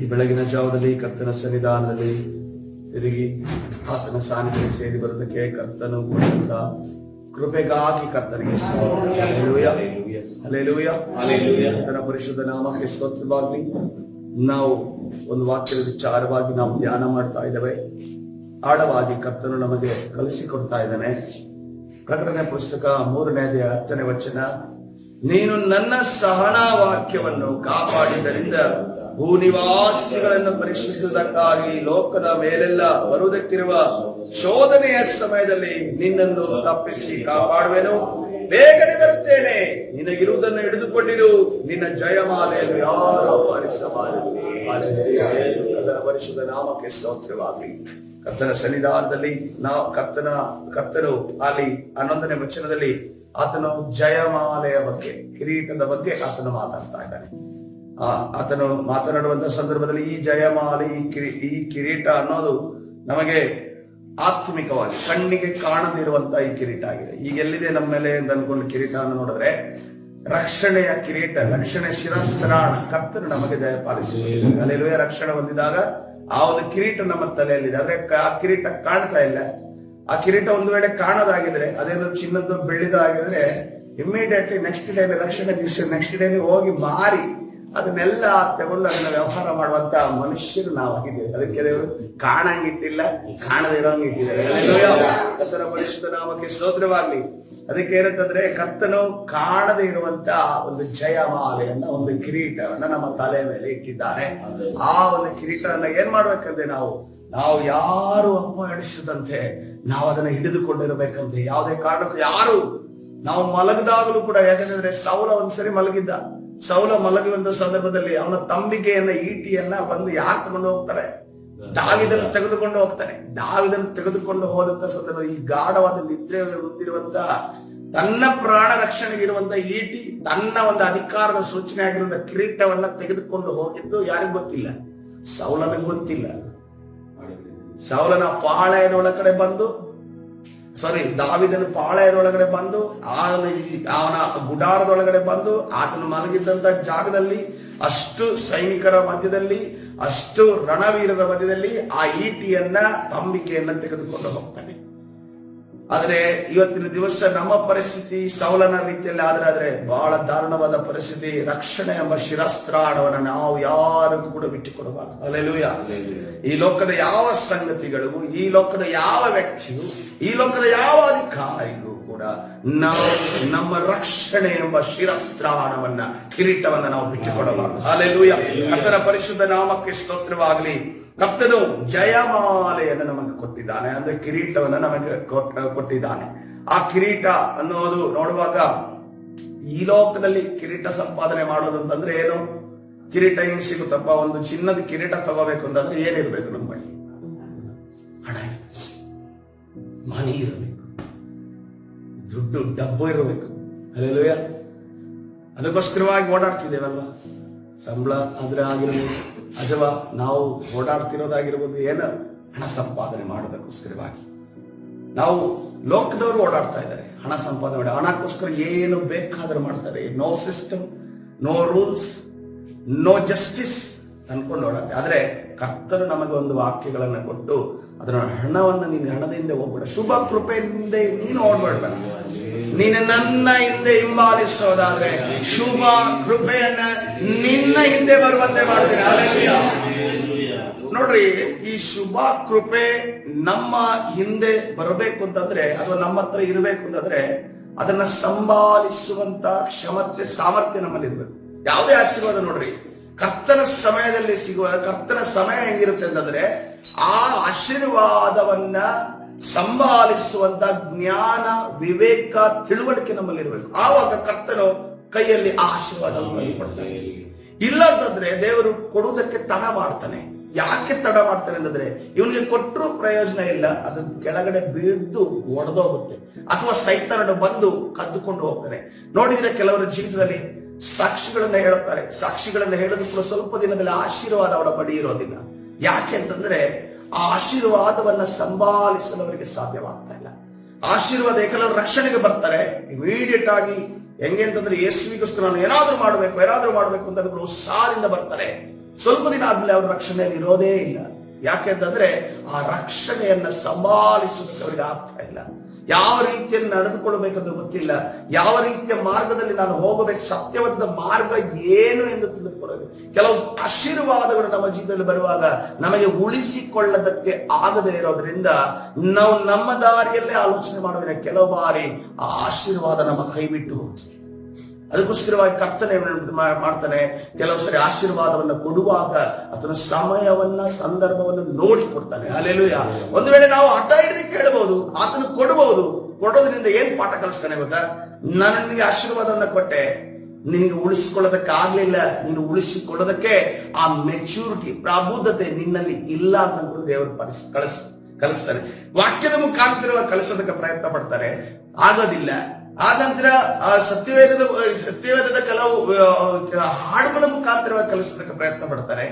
ಈ ಬೆಳಗಿನ ಜಾವದಲ್ಲಿ ಕರ್ತನ ಸನ್ನಿಧಾನದಲ್ಲಿ ತಿರುಗಿ ಆತನ ಸಾನ್ನಿಧ್ಯ ಸೇರಿ ಬರೋದಕ್ಕೆ ಕರ್ತನು ಕೊಡುವಂತ ಕೃಪೆಗಾಗಿ ಕರ್ತನಿಗೆ ಕರ್ತನ ಪರಿಶುದ್ಧ ನಾಮಕ್ಕೆ ಸ್ತೋತ್ರವಾಗಲಿ. ನಾವು ಒಂದು ವಾಕ್ಯದ ವಿಚಾರವಾಗಿ ನಾವು ಧ್ಯಾನ ಮಾಡ್ತಾ ಇದ್ದೇವೆ. ಆಳವಾಗಿ ಕರ್ತನು ನಮಗೆ ಕಲಿಸಿಕೊಡ್ತಾ ಇದ್ದಾನೆ. ಪ್ರಕಟಣೆ ಪುಸ್ತಕ 3ನೇ ಅಧ್ಯಾಯ 10ನೇ ವಚನ, ನೀನು ನನ್ನ ಸಹನಾ ವಾಕ್ಯವನ್ನು ಕಾಪಾಡಿದ್ದರಿಂದ ಭೂನಿವಾಸಿಗಳನ್ನು ಪರೀಕ್ಷಿಸುವುದಕ್ಕಾಗಿ ಲೋಕದ ಮೇಲೆಲ್ಲ ಬರುವುದಕ್ಕಿರುವ ಶೋಧನೆಯ ಸಮಯದಲ್ಲಿ ನಿನ್ನನ್ನು ತಪ್ಪಿಸಿ ಕಾಪಾಡುವೆನು. ಬೇಗನೆ ಬರುತ್ತೇನೆ, ನಿನಗಿರುವುದನ್ನು ಹಿಡಿದುಕೊಂಡಿರು, ನಿನ್ನ ಜಯಮಾಲೆಯನ್ನು ಯಾರು ಅಪಹರಿಸಬಾರದು. ಪರಿಶುದ್ಧ ನಾಮಕ್ಕೆ ಸ್ತೋತ್ರವಾಗಲಿ. ಕರ್ತನ ಸನ್ನಿಧಾನದಲ್ಲಿ ನಾವು ಕರ್ತನು ಅಲ್ಲಿ 11ನೇ ವಚನದಲ್ಲಿ ಆತನು ಜಯಮಾಲೆಯ ಬಗ್ಗೆ, ಕಿರೀಟದ ಬಗ್ಗೆ ಆತನು ಮಾತಾಡ್ತಾ ಇದ್ದಾನೆ. ಆತನು ಮಾತನಾಡುವಂತಹ ಸಂದರ್ಭದಲ್ಲಿ ಈ ಜಯಮಾಲೆ, ಈ ಕಿರೀಟ ಅನ್ನೋದು ನಮಗೆ ಆತ್ಮಿಕವಾಗಿ ಕಣ್ಣಿಗೆ ಕಾಣದಿರುವಂತಹ ಈ ಕಿರೀಟ ಆಗಿದೆ. ಈಗ ಎಲ್ಲಿದೆ ನಮ್ಮ ಮೇಲೆ ಅಂತ ಅನ್ಕೊಂಡು ಕಿರೀಟ ಅನ್ನು ನೋಡಿದ್ರೆ ರಕ್ಷಣೆಯ ಕಿರೀಟ, ರಕ್ಷಣೆ ಶಿರಸ್ತ್ರಾಣ ಕರ್ತನು ನಮಗೆ ದಯಪಾಲಿಸಿ ಅಲ್ಲೆಲ್ಲವೇ ರಕ್ಷಣೆ ಹೊಂದಿದಾಗ ಆ ಒಂದು ಕಿರೀಟ ನಮ್ಮ ತಲೆಯಲ್ಲಿದೆ. ಆದ್ರೆ ಆ ಕಿರೀಟ ಕಾಣ್ತಾ ಇಲ್ಲ. ಆ ಕಿರೀಟ ಒಂದು ವೇಳೆ ಕಾಣೋದಾಗಿದ್ರೆ, ಅದೇನು ಚಿನ್ನದ್ದು ಬೆಳ್ಳಿದಾಗಿದ್ರೆ ಇಮ್ಮಿಡಿಯೇಟ್ಲಿ ನೆಕ್ಸ್ಟ್ ಡೇ ರಕ್ಷಣೆ ದಿವಸ ನೆಕ್ಸ್ಟ್ ಡೇ ಹೋಗಿ ಮಾರಿ ಅದನ್ನೆಲ್ಲ ತಗೊಂಡು ಅದನ್ನ ವ್ಯವಹಾರ ಮಾಡುವಂತ ಮನುಷ್ಯರು ನಾವು ಆಗಿದ್ದೇವೆ. ಅದಕ್ಕೆ ದೇವರು ಕಾಣಂಗಿಟ್ಟಿಲ್ಲ, ಕಾಣದೇ ಇರೋಂಗಿಟ್ಟಿದ್ದಾರೆ. ಕರ್ತನ ಪರಿಶುದ್ಧ ನಾಮಕ್ಕೆ ಸ್ತೋತ್ರವಾಗಲಿ. ಅದಕ್ಕೆ ಏನಂತಂದ್ರೆ ಕರ್ತನು ಕಾಣದೇ ಇರುವಂತ ಒಂದು ಜಯಮಾಲೆಯನ್ನ, ಒಂದು ಕಿರೀಟವನ್ನ ನಮ್ಮ ತಲೆ ಮೇಲೆ ಇಟ್ಟಿದ್ದಾನೆ. ಆ ಒಂದು ಕಿರೀಟವನ್ನ ಏನ್ ಮಾಡ್ಬೇಕಂದ್ರೆ ನಾವು ಯಾರು ಅಪಹರಿಸದಂತೆ ನಾವು ಅದನ್ನ ಹಿಡಿದುಕೊಂಡಿರ್ಬೇಕಂತೆ. ಯಾವುದೇ ಕಾರಣಕ್ಕೂ ಯಾರು ನಾವು ಮಲಗದಾಗಲೂ ಕೂಡ, ಯಾಕಂದ್ರೆ ಸೌಲ ಒಂದ್ಸರಿ ಮಲಗಿದ್ದ. ಸೌಲ ಮಲಗುವಂತ ಸಂದರ್ಭದಲ್ಲಿ ಅವನ ತಂಬಿಗೆಯನ್ನ, ಈಟಿಯನ್ನ ಬಂದು ಯಾರು ತಗೊಂಡು ಹೋಗ್ತಾರೆ? ದಾವಿದನ್ನು ತೆಗೆದುಕೊಂಡು ಹೋಗ್ತಾನೆ. ದಾವಿದನ್ನು ತೆಗೆದುಕೊಂಡು ಹೋದಂತ ಸಂದರ್ಭದಲ್ಲಿ ಈ ಗಾಢವಾದ ನಿದ್ರೆಯಲ್ಲಿ ಹೊಂದಿರುವಂತ, ತನ್ನ ಪ್ರಾಣ ರಕ್ಷಣೆಗೆ ಇರುವಂತ ಈಟಿ, ತನ್ನ ಒಂದು ಅಧಿಕಾರದ ಸೂಚನೆ ಆಗಿರುವಂತ ಕಿರೀಟವನ್ನ ತೆಗೆದುಕೊಂಡು ಹೋಗಿದ್ದು ಯಾರಿಗೂ ಗೊತ್ತಿಲ್ಲ, ಸೌಲನಿಗೆ ಗೊತ್ತಿಲ್ಲ. ಸೌಲನ ಪಾಳೆಯದೊಳಗಡೆ ಬಂದು ದಾವಿದನ ಪಾಳೆಯದೊಳಗಡೆ ಬಂದು ಅವನ ಗುಡಾರದೊಳಗಡೆ ಬಂದು ಆತನು ಮಲಗಿದ್ದಂತ ಜಾಗದಲ್ಲಿ ಅಷ್ಟು ಸೈನಿಕರ ಮಧ್ಯದಲ್ಲಿ, ಅಷ್ಟು ರಣವೀರರ ಮಧ್ಯದಲ್ಲಿ ಆ ಈಟಿಯನ್ನ, ತಂಬಿಕೆಯನ್ನ ತೆಗೆದುಕೊಂಡು ಹೋಗ್ತಾನೆ. ಆದ್ರೆ ಇವತ್ತಿನ ದಿವಸ ನಮ್ಮ ಪರಿಸ್ಥಿತಿ ಸೌಲನ ರೀತಿಯಲ್ಲಿ ಆದ್ರೆ ಬಹಳ ದಾರುಣವಾದ ಪರಿಸ್ಥಿತಿ. ರಕ್ಷಣೆ ಎಂಬ ಶಿರಸ್ತ್ರಾಣವನ್ನು ನಾವು ಯಾರಿಗೂ ಕೂಡ ಬಿಟ್ಟುಕೊಡಬಾರದು. ಹಲ್ಲೆಲೂಯಾ. ಈ ಲೋಕದ ಯಾವ ಸಂಗತಿಗಳಿಗೂ, ಈ ಲೋಕದ ಯಾವ ವ್ಯಕ್ತಿಯು, ಈ ಲೋಕದ ಯಾವ ಅಧಿಕಾರಿಗೂ ಕೂಡ ನಾವು ನಮ್ಮ ರಕ್ಷಣೆ ಎಂಬ ಶಿರಸ್ತ್ರಾಣವನ್ನ, ಕಿರೀಟವನ್ನ ನಾವು ಬಿಟ್ಟುಕೊಡಬಾರದು. ಹಲ್ಲೆಲೂಯಾ. ಕರ್ತನ ಪರಿಶುದ್ಧ ನಾಮಕ್ಕೆ ಸ್ತೋತ್ರವಾಗಲಿ. ಕರ್ತನು ಜಯಮಾಲೆಯನ್ನು ನಮಗೆ ಕೊಟ್ಟಿದ್ದಾನೆ, ಅಂದ್ರೆ ಕಿರೀಟವನ್ನು ನಮಗೆ ಕೊಟ್ಟಿದ್ದಾನೆ. ಆ ಕಿರೀಟ ಅನ್ನೋದು ನೋಡುವಾಗ ಈ ಲೋಕದಲ್ಲಿ ಕಿರೀಟ ಸಂಪಾದನೆ ಮಾಡೋದು ಅಂತಂದ್ರೆ ಏನು? ಕಿರೀಟ ಹೆಂಗ್ ಸಿಗುತ್ತಪ್ಪ? ಒಂದು ಚಿನ್ನದ ಕಿರೀಟ ತಗೋಬೇಕು ಅಂತಂದ್ರೆ ಏನಿರ್ಬೇಕು? ನಮ್ಮ ಬಳಿ ಹಣ, ಮನಿ ಇರಬೇಕು, ದುಡ್ಡು ಡಬ್ಬು ಇರಬೇಕು. ಹಲ್ಲೆಲೂಯಾ. ಅದಕ್ಕೋಸ್ಕರವಾಗಿ ಓಡಾಡ್ತಿದ್ದೇವಲ್ವ, ಸಂಬಳ ಆದ್ರೆ ಆಗಿರ್ಬೋದು ಅಥವಾ ನಾವು ಓಡಾಡ್ತಿರೋದಾಗಿರ್ಬೋದು, ಏನು ಹಣ ಸಂಪಾದನೆ ಮಾಡೋದಕ್ಕೋಸ್ಕರವಾಗಿ. ನಾವು ಲೋಕದವರು ಓಡಾಡ್ತಾ ಇದ್ದಾರೆ ಹಣ ಸಂಪಾದನೆ ಮಾಡಿ, ಹಣಕ್ಕೋಸ್ಕರ ಏನು ಬೇಕಾದ್ರೂ ಮಾಡ್ತಾರೆ. No system, no rules, no justice ಅನ್ಕೊಂಡು ಓಡಾಡ್ತಾರೆ. ಆದ್ರೆ ಕರ್ತನು ನಮಗೆ ಒಂದು ವಾಕ್ಯಗಳನ್ನ ಕೊಟ್ಟು ಅದರ ಹಣವನ್ನು ನೀನು ಹಣದಿಂದ ಹೋಗ್ಬೇಡ, ಶುಭ ಕೃಪೆಯಿಂದ ನೀನು ಓಡ್ಬೇಡ. ನೀನು ನನ್ನ ಹಿಂದೆ ಹಿಂಬಾಲಿಸೋದಾದ್ರೆ ಶುಭ ಕೃಪೆಯನ್ನ ನಿನ್ನ ಹಿಂದೆ ಬರುವಂತೆ ಮಾಡ್ತೀನಿ. ಹಲ್ಲೆಲೂಯಾ. ನೋಡ್ರಿ, ಈ ಶುಭ ಕೃಪೆ ನಮ್ಮ ಹಿಂದೆ ಬರಬೇಕು ಅಂತಂದ್ರೆ, ಅಥವಾ ನಮ್ಮ ಹತ್ರ ಇರಬೇಕು ಅಂತಂದ್ರೆ ಅದನ್ನ ಸಂಭಾಲಿಸುವಂತ ಕ್ಷಮತೆ, ಸಾಮರ್ಥ್ಯ ನಮ್ಮಲ್ಲಿ ಇರ್ಬೇಕು. ಯಾವುದೇ ಆಶೀರ್ವಾದ ನೋಡ್ರಿ, ಕರ್ತನ ಸಮಯದಲ್ಲಿ ಸಿಗುವ, ಕರ್ತನ ಸಮಯ ಹೆಂಗಿರುತ್ತೆ ಅಂತಂದ್ರೆ ಆ ಆಶೀರ್ವಾದವನ್ನ ಸಂಭಾಲಿಸುವಂತ ಜ್ಞಾನ, ವಿವೇಕ, ತಿಳುವಳಿಕೆ ನಮ್ಮಲ್ಲಿ ಇರಬೇಕು. ಆವಾಗ ಕರ್ತನು ಕೈಯಲ್ಲಿ ಆ ಆಶೀರ್ವಾದವನ್ನು ಕೊಡ್ತಾನೆ. ಇಲ್ಲ ಅಂತಂದ್ರೆ ದೇವರು ಕೊಡುವುದಕ್ಕೆ ತಡ ಮಾಡ್ತಾನೆ. ಯಾಕೆ ತಡ ಮಾಡ್ತಾನೆ ಅಂತಂದ್ರೆ ಇವನಿಗೆ ಕೊಟ್ಟರು ಪ್ರಯೋಜನ ಇಲ್ಲ, ಅದು ಕೆಳಗಡೆ ಬೀಳ್ದು ಒಡೆದೋಗುತ್ತೆ, ಅಥವಾ ಸೈತಾನನು ಬಂದು ಕದ್ದುಕೊಂಡು ಹೋಗ್ತಾನೆ. ನೋಡಿದ್ರೆ ಕೆಲವರ ಜೀವಿತದಲ್ಲಿ ಸಾಕ್ಷಿಗಳನ್ನ ಹೇಳುತ್ತಾರೆ. ಸಾಕ್ಷಿಗಳನ್ನ ಹೇಳೋದು ಕೂಡ ಸ್ವಲ್ಪ ದಿನದಲ್ಲಿ ಆಶೀರ್ವಾದ ಅವರ ಬಳಿ ಇರೋದಿಲ್ಲ. ಯಾಕೆ ಅಂತಂದ್ರೆ ಆ ಆಶೀರ್ವಾದವನ್ನ ಸಂಭಾಲಿಸಲು ಅವರಿಗೆ ಸಾಧ್ಯವಾಗ್ತಾ ಇಲ್ಲ. ಆಶೀರ್ವಾದ ಕೆಲವರು ರಕ್ಷಣೆಗೆ ಬರ್ತಾರೆ, ಇಮಿಡಿಯೇಟ್ ಆಗಿ ಹೆಂಗೆ ಅಂತಂದ್ರೆ ಯೇಸುವಿಗೋಸ್ಕರ ನಾನು ಏನಾದ್ರೂ ಮಾಡ್ಬೇಕು ಅಂತ ಉತ್ಸಾಹದಿಂದ ಬರ್ತಾರೆ. ಸ್ವಲ್ಪ ದಿನ ಆದ್ಮೇಲೆ ಅವ್ರ ರಕ್ಷಣೆಯಲ್ಲಿ ಇರೋದೇ ಇಲ್ಲ. ಯಾಕೆಂತಂದ್ರೆ ಆ ರಕ್ಷಣೆಯನ್ನ ಸಂಭಾಳಿಸುವುದಕ್ಕೆ ಅವರಿಗೆ ಆಗ್ತಾ ಇಲ್ಲ. ಯಾವ ರೀತಿಯಲ್ಲಿ ನಡೆದುಕೊಳ್ಳಬೇಕಂತ ಗೊತ್ತಿಲ್ಲ. ಯಾವ ರೀತಿಯ ಮಾರ್ಗದಲ್ಲಿ ನಾನು ಹೋಗಬೇಕು, ಸತ್ಯವಾದ ಮಾರ್ಗ ಏನು ಎಂದು ತಿಳಿದುಕೊಳ್ಳಬೇಕು. ಕೆಲವು ಆಶೀರ್ವಾದಗಳು ನಮ್ಮ ಜೀವನದಲ್ಲಿ ಬರುವಾಗ ನಮಗೆ ಉಳಿಸಿಕೊಳ್ಳದಕ್ಕೆ ಆಗದೇ ಇರೋದ್ರಿಂದ ನಾವು ನಮ್ಮ ದಾರಿಯಲ್ಲೇ ಆಲೋಚನೆ ಮಾಡೋದ್ರೆ ಕೆಲವು ಬಾರಿ ಆ ಆಶೀರ್ವಾದ ನಮ್ಮ ಕೈ ಬಿಟ್ಟು ಹೋಗ್ತದೆ. ಅದಕ್ಕೋಸ್ಕರವಾಗಿ ಕರ್ತನೆ ಮಾಡ್ತಾನೆ, ಕೆಲವು ಸರಿ ಆಶೀರ್ವಾದವನ್ನ ಕೊಡುವಾಗ ಅದನ್ನ ಸಮಯವನ್ನ ಸಂದರ್ಭವನ್ನು ನೋಡಿ ಕೊಡ್ತಾನೆ. ಹಲ್ಲೆಲೂಯಾ. ಒಂದು ವೇಳೆ ನಾವು ಹಠ ಹಿಡಿದು ಕೇಳಬಹುದು, ಆತನ ಕೊಡಬಹುದು. ಕೊಡೋದ್ರಿಂದ ಏನ್ ಪಾಠ ಕಲಿಸ್ತಾನೆ ಗೊತ್ತಾ? ನಾನು ನಿನಗೆ ಆಶೀರ್ವಾದವನ್ನ ಕೊಟ್ಟೆ, ನಿನಗೆ ಉಳಿಸಿಕೊಳ್ಳೋದಕ್ಕೆ ಆಗ್ಲಿಲ್ಲ, ನೀನು ಉಳಿಸಿಕೊಳ್ಳೋದಕ್ಕೆ ಆ ಮೆಚೂರಿಟಿ, ಪ್ರಬುದ್ಧತೆ ನಿನ್ನಲ್ಲಿ ಇಲ್ಲ ಅಂತ ದೇವರು ಕಲಿಸ್ತಾನೆ. ವಾಕ್ಯದ ಮುಖಾಂತರ ಕಲಿಸೋದಕ್ಕೆ ಪ್ರಯತ್ನ ಪಡ್ತಾರೆ, ಆಗೋದಿಲ್ಲ. ಆ ನಂತರ ಸತ್ಯವೇದದ ಕೆಲವು ಹಾಡುಗಳ ಮುಖಾಂತರವಾಗಿ ಕಲಿಸೋದಕ್ಕೆ ಪ್ರಯತ್ನ ಪಡ್ತಾರೆ,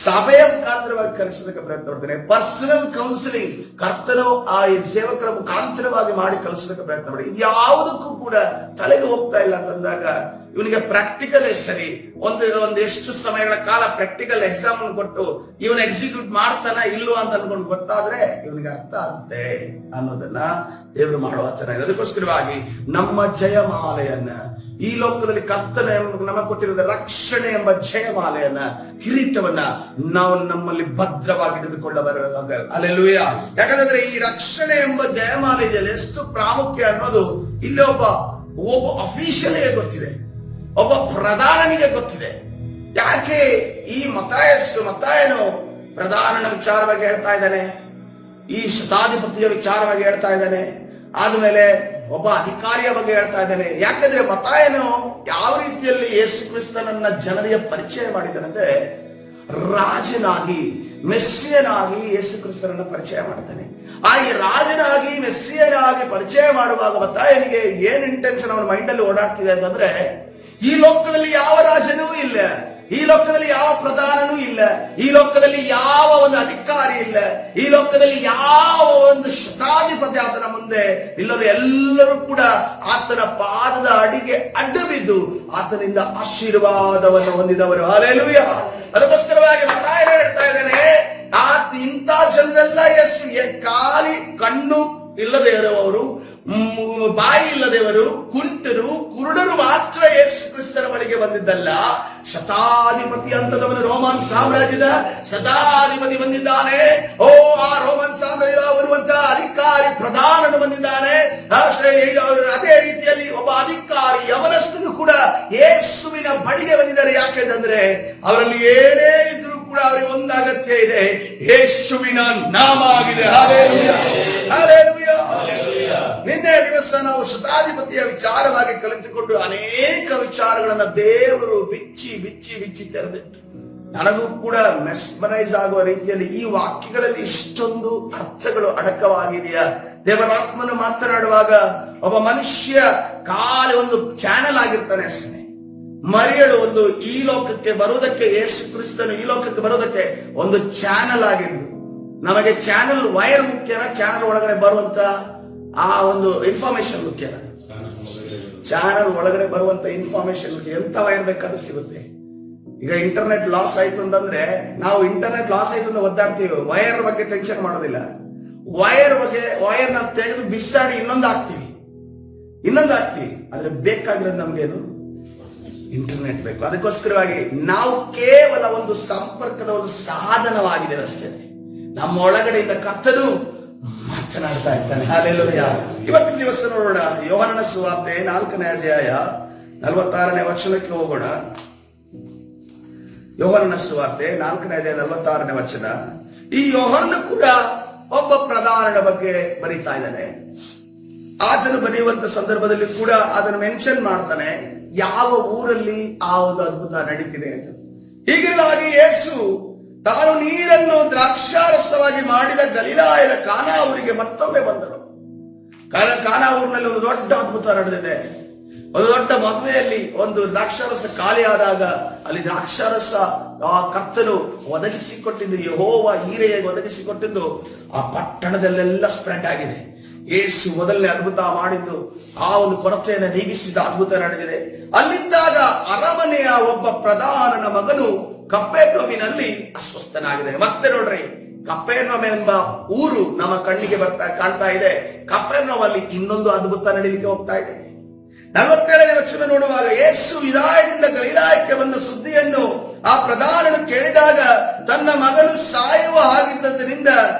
ಸಭೆಯ ಮುಖಾಂತರವಾಗಿ ಕಲಿಸೋದಕ್ಕೆ ಪ್ರಯತ್ನ ಪಡ್ತಾರೆ, ಪರ್ಸನಲ್ ಕೌನ್ಸಿಲಿಂಗ್ ಕರ್ತನು ಆ ಸೇವಕರ ಮುಖಾಂತರವಾಗಿ ಮಾಡಿ ಕಲಿಸೋದಕ್ಕೆ ಪ್ರಯತ್ನ ಮಾಡಿ. ಯಾವುದಕ್ಕೂ ಕೂಡ ತಲೆಗೆ ಹೋಗ್ತಾ ಇಲ್ಲ ಅಂತಂದಾಗ ಇವನಿಗೆ ಪ್ರಾಕ್ಟಿಕಲ್ ಸರಿ. ಒಂದೆಷ್ಟು ಸಮಯಗಳ ಕಾಲ ಪ್ರಾಕ್ಟಿಕಲ್ ಎಕ್ಸಾಮ್ ಕೊಟ್ಟು ಇವನು ಎಕ್ಸಿಕ್ಯೂಟ್ ಮಾಡ್ತಾನ ಇಲ್ವಾ ಅಂತ ಅನ್ಕೊಂಡು ಗೊತ್ತಾದ್ರೆ ಇವನಿಗೆ ಅರ್ಥ ಆಗುತ್ತೆ ಅನ್ನೋದನ್ನ ದೇವರು ಮಾಡುವ ಚೆನ್ನಾಗಿದೆ. ಅದಕ್ಕೋಸ್ಕರವಾಗಿ ನಮ್ಮ ಜಯಮಾಲೆಯನ್ನ, ಈ ಲೋಕದಲ್ಲಿ ಕರ್ತನೆ ನಮಗೆ ಕೊಟ್ಟಿರುವ ರಕ್ಷಣೆ ಎಂಬ ಜಯಮಾಲೆಯನ್ನ, ಕಿರೀಟವನ್ನ ನಾವು ನಮ್ಮಲ್ಲಿ ಭದ್ರವಾಗಿ ಹಿಡಿದುಕೊಳ್ಳಬಾರದು. ಹಲ್ಲೆಲೂಯಾ. ಯಾಕಂದ್ರೆ ಈ ರಕ್ಷಣೆ ಎಂಬ ಜಯಮಾಲೆ ಇದೆಯಲ್ಲ, ಎಷ್ಟು ಪ್ರಾಮುಖ್ಯ ಅನ್ನೋದು ಇಲ್ಲಿ ಒಬ್ಬ ಅಫಿಷಿಯಲ್ಗೆ ಗೊತ್ತಿದೆ, ಒಬ್ಬ ಪ್ರಧಾನನಿಗೆ ಗೊತ್ತಿದೆ. ಯಾಕೆ ಈ ಮತ್ತಾಯನು ಪ್ರಧಾನನ ವಿಚಾರವಾಗಿ ಹೇಳ್ತಾ ಇದ್ದಾನೆ, ಈ ಶತಾಧಿಪತಿಯ ವಿಚಾರವಾಗಿ ಹೇಳ್ತಾ ಇದ್ದಾನೆ, ಆದ್ಮೇಲೆ ಒಬ್ಬ ಅಧಿಕಾರಿಯ ಬಗ್ಗೆ ಹೇಳ್ತಾ ಇದ್ದಾನೆ. ಯಾಕಂದ್ರೆ ಮತ್ತಾಯನು ಯಾವ ರೀತಿಯಲ್ಲಿ ಯೇಸು ಕ್ರಿಸ್ತನನ್ನ ಜನರಿಗೆ ಪರಿಚಯ ಮಾಡಿದ್ದಾನಂದ್ರೆ, ರಾಜನಾಗಿ ಮೆಸ್ಸಿಯನಾಗಿ ಯೇಸು ಕ್ರಿಸ್ತನನ್ನ ಪರಿಚಯ ಮಾಡ್ತಾನೆ. ಆ ಈ ರಾಜನಾಗಿ ಮೆಸ್ಸಿಯನಾಗಿ ಪರಿಚಯ ಮಾಡುವಾಗ ಮತ್ತಾಯನಿಗೆ ಏನ್ ಇಂಟೆನ್ಷನ್ ಅವನ ಮೈಂಡ್ ಅಲ್ಲಿ ಓಡಾಡ್ತಿದೆ ಅಂತಂದ್ರೆ, ಈ ಲೋಕದಲ್ಲಿ ಯಾವ ರಾಜನೂ ಇಲ್ಲ, ಈ ಲೋಕದಲ್ಲಿ ಯಾವ ಪ್ರಧಾನನೂ ಇಲ್ಲ, ಈ ಲೋಕದಲ್ಲಿ ಯಾವ ಒಂದು ಅಧಿಕಾರಿ ಇಲ್ಲ, ಈ ಲೋಕದಲ್ಲಿ ಯಾವ ಒಂದು ಶತಾಧಿಪತಿ ಆತನ ಮುಂದೆ ಇಲ್ಲದೆ ಎಲ್ಲರೂ ಕೂಡ ಆತನ ಪಾದದ ಅಡಿಗೆ ಅಡ್ಡು ಬಿದ್ದು ಆತನಿಂದ ಆಶೀರ್ವಾದವನ್ನು ಹೊಂದಿದವರು. ಹಲ್ಲೆಲೂಯಾ. ಅದಕ್ಕೋಸ್ಕರವಾಗಿ ಮತ್ತಾಯನು ಹೇಳ್ತಾ ಇದ್ದಾನೆ, ಇಂಥ ಜನರೆಲ್ಲ ಖಾಲಿ ಕಣ್ಣು ಇಲ್ಲದೆ ಇರುವವರು, ಬಾಯಿ ಇಲ್ಲದವರು, ಕುಂಟರು, ಕುರುಡರು ಮಾತ್ರ ಯೇಸು ಕ್ರಿಸ್ತನ ಬಳಿಗೆ ಬಂದಿದ್ದಲ್ಲ, ಶತಾಧಿಪತಿ ಅಂತದವನು, ರೋಮನ್ ಸಾಮ್ರಾಜ್ಯದ ಶತಾಧಿಪತಿ ಬಂದಿದ್ದಾನೆ. ಆ ರೋಮನ್ ಸಾಮ್ರಾಜ್ಯ ಬರುವಂತಹ ಅಧಿಕಾರಿ ಪ್ರಧಾನನು ಬಂದಿದ್ದಾನೆ. ಅದೇ ರೀತಿಯಲ್ಲಿ ಒಬ್ಬ ಅಧಿಕಾರಿ ಯವನಸ್ಥನು ಕೂಡ ಯೇಸುವಿನ ಬಳಿಗೆ ಬಂದಿದ್ದಾರೆ. ಯಾಕೆಂದ್ರೆ ಅವರಲ್ಲಿ ಏನೇ ಇದ್ರೂ ಕೂಡ ಅವರಿಗೆ ಒಂದು ಅಗತ್ಯ ಇದೆ, ಯೇಸುವಿನ ನಾಮ ಆಗಿದೆ. Hallelujah, hallelujah. ನಿನ್ನೆ ದಿವಸ ನಾವು ಶತಾಧಿಪತಿಯ ವಿಚಾರವಾಗಿ ಕಲಿತುಕೊಂಡು ಅನೇಕ ವಿಚಾರಗಳನ್ನ ದೇವರು ಬಿಚ್ಚಿ ಬಿಚ್ಚಿ ಬಿಚ್ಚಿ ತೆರೆದಿಟ್ಟು ನನಗೂ ಕೂಡ ಮೆಸ್ಮರೈಸ್ ಆಗುವ ರೀತಿಯಲ್ಲಿ ಈ ವಾಕ್ಯಗಳಲ್ಲಿ ಇಷ್ಟೊಂದು ಅರ್ಥಗಳು ಅಡಕವಾಗಿದೆಯಾ. ದೇವರಾತ್ಮನು ಮಾತನಾಡುವಾಗ ಒಬ್ಬ ಮನುಷ್ಯ ಖಾಲಿ ಒಂದು ಚಾನೆಲ್ ಆಗಿರ್ತಾನೆ ಅಷ್ಟೇ. ಮರಿಯಳು ಒಂದು ಈ ಲೋಕಕ್ಕೆ ಬರುವುದಕ್ಕೆ, ಯೇಸು ಕ್ರಿಸ್ತನು ಈ ಲೋಕಕ್ಕೆ ಬರುವುದಕ್ಕೆ ಒಂದು ಚಾನೆಲ್ ಆಗಿದ್ದು. ನಮಗೆ ಚಾನೆಲ್ ವೈರ್ ಮುಖ್ಯನ, ಚಾನೆಲ್ ಒಳಗಡೆ ಬರುವಂತ ಆ ಒಂದು ಇನ್ಫಾರ್ಮೇಶನ್ ಮುಖ್ಯನ? ಚಾನೆಲ್ ಒಳಗಡೆ ಬರುವಂತ ಇನ್ಫಾರ್ಮೇಶನ್ ಮುಖ್ಯ. ಎಂತ ವೈರ್ ಬೇಕಾದ್ರೂ ಸಿಗುತ್ತೆ. ಈಗ ಇಂಟರ್ನೆಟ್ ಲಾಸ್ ಆಯ್ತು ಅಂತಂದ್ರೆ ನಾವು ಇಂಟರ್ನೆಟ್ ಲಾಸ್ ಆಯ್ತು ಅಂತ ಒದ್ದಾಡ್ತೀವಿ, ವೈರ್ ಬಗ್ಗೆ ಟೆನ್ಷನ್ ಮಾಡೋದಿಲ್ಲ. ವೈರ್ ನಾವು ತೆಗೆದು ಬಿಸಾಡಿ ಇನ್ನೊಂದು ಹಾಕ್ತಿವಿ. ಆದ್ರೆ ಬೇಕಾಗಿರೋದು ನಮ್ಗೇನು? ಇಂಟರ್ನೆಟ್ ಬೇಕು. ಅದಕ್ಕೋಸ್ಕರವಾಗಿ ನಾವು ಕೇವಲ ಒಂದು ಸಂಪರ್ಕದ ಒಂದು ಸಾಧನವಾಗಿದೆ ಅಷ್ಟೇ. ನಮ್ಮ ಒಳಗಡೆಯಿಂದ ಕರ್ತನು ಮಾತನಾಡ್ತಾ ಇರ್ತಾನೆ. ಹಲ್ಲೆಲೂಯಾ. ಇವತ್ತಿನ ದಿವಸ ನೋಡೋಣ, ಯೋಹಾನನ ಸುವಾರ್ತೆ 4ನೇ ಅಧ್ಯಾಯ 46ನೇ ವಚನಕ್ಕೆ ಹೋಗೋಣ. ಯೋಹಾನನ ಸುವಾರ್ತೆ 4ನೇ ಅಧ್ಯಾಯ 46ನೇ ವಚನ. ಈ ಯೋಹಾನನು ಕೂಡ ಒಬ್ಬ ಪ್ರಧಾನನ ಬಗ್ಗೆ ಬರೀತಾ ಇದ್ದಾನೆ. ಆತನು ಬರೆಯುವಂತ ಸಂದರ್ಭದಲ್ಲಿ ಕೂಡ ಅದನ್ನು ಮೆನ್ಷನ್ ಮಾಡ್ತಾನೆ, ಯಾವ ಊರಲ್ಲಿ ಆ ಒಂದು ಅದ್ಭುತ ನಡೀತಿದೆ ಅಂತ. ಹೀಗಿರಲಾಗಿ ಯೇಸು ತಾನು ನೀರನ್ನು ದ್ರಾಕ್ಷಾರಸವಾಗಿ ಮಾಡಿದ ಗಲಿಲಾಯದ ಕಾನಾ ಊರಿಗೆ ಮತ್ತೊಮ್ಮೆ ಬಂದರು. ಕಾನಾ ಊರಿನಲ್ಲಿ ಒಂದು ದೊಡ್ಡ ಅದ್ಭುತ ನಡೆದಿದೆ. ಒಂದು ದೊಡ್ಡ ಮದುವೆಯಲ್ಲಿ ಒಂದು ದ್ರಾಕ್ಷಾರಸ ಖಾಲಿ ಆದಾಗ ಅಲ್ಲಿ ದ್ರಾಕ್ಷಾರಸ ಆ ಕರ್ತನು ಒದಗಿಸಿಕೊಟ್ಟಿದ್ದು, ಯೆಹೋವ ಈರೆಯಾಗಿ ಒದಗಿಸಿಕೊಟ್ಟಿದ್ದು ಆ ಪಟ್ಟಣದಲ್ಲೆಲ್ಲ ಸ್ಪ್ರೆಡ್ ಆಗಿದೆ. ಯೇಸು ಮೊದಲನೇ ಅದ್ಭುತ ಮಾಡಿದ್ದು ಆ ಒಂದು ಕೊರತೆಯನ್ನು ನೀಗಿಸಿದ ಅದ್ಭುತ ನಡೆದಿದೆ. ಅಲ್ಲಿದ್ದಾಗ ಅರಮನೆಯ ಒಬ್ಬ ಪ್ರಧಾನನ ಮಗನು ಕಪೆರ್ನೌಮಿನಲ್ಲಿ ಅಸ್ವಸ್ಥನಾಗಿದ್ದಾನೆ. ಮತ್ತೆ ನೋಡ್ರಿ, ಕಪೆರ್ನೌಮ್ ಎಂಬ ಊರು ನಮ್ಮ ಕಣ್ಣಿಗೆ ಕಾಣ್ತಾ ಇದೆ. ಕಪೆರ್ನೌಮಲ್ಲಿ ಇನ್ನೊಂದು ಅದ್ಭುತ ನಡೀಲಿಕ್ಕೆ ಹೋಗ್ತಾ ಇದೆ. 47ನೇ ವಚನ ನೋಡುವಾಗ, ಯೇಸು ಯುದಾಯದಿಂದ ಗಲಿಲಾಯಕ್ಕೆ ಬಂದ ಸುದ್ದಿಯನ್ನು ಆ ಪ್ರಧಾನನು ಕೇಳಿದಾಗ ತನ್ನ ಮಗನು ಸಾಯುವ ಹಾಗಿದ್ದರಿಂದ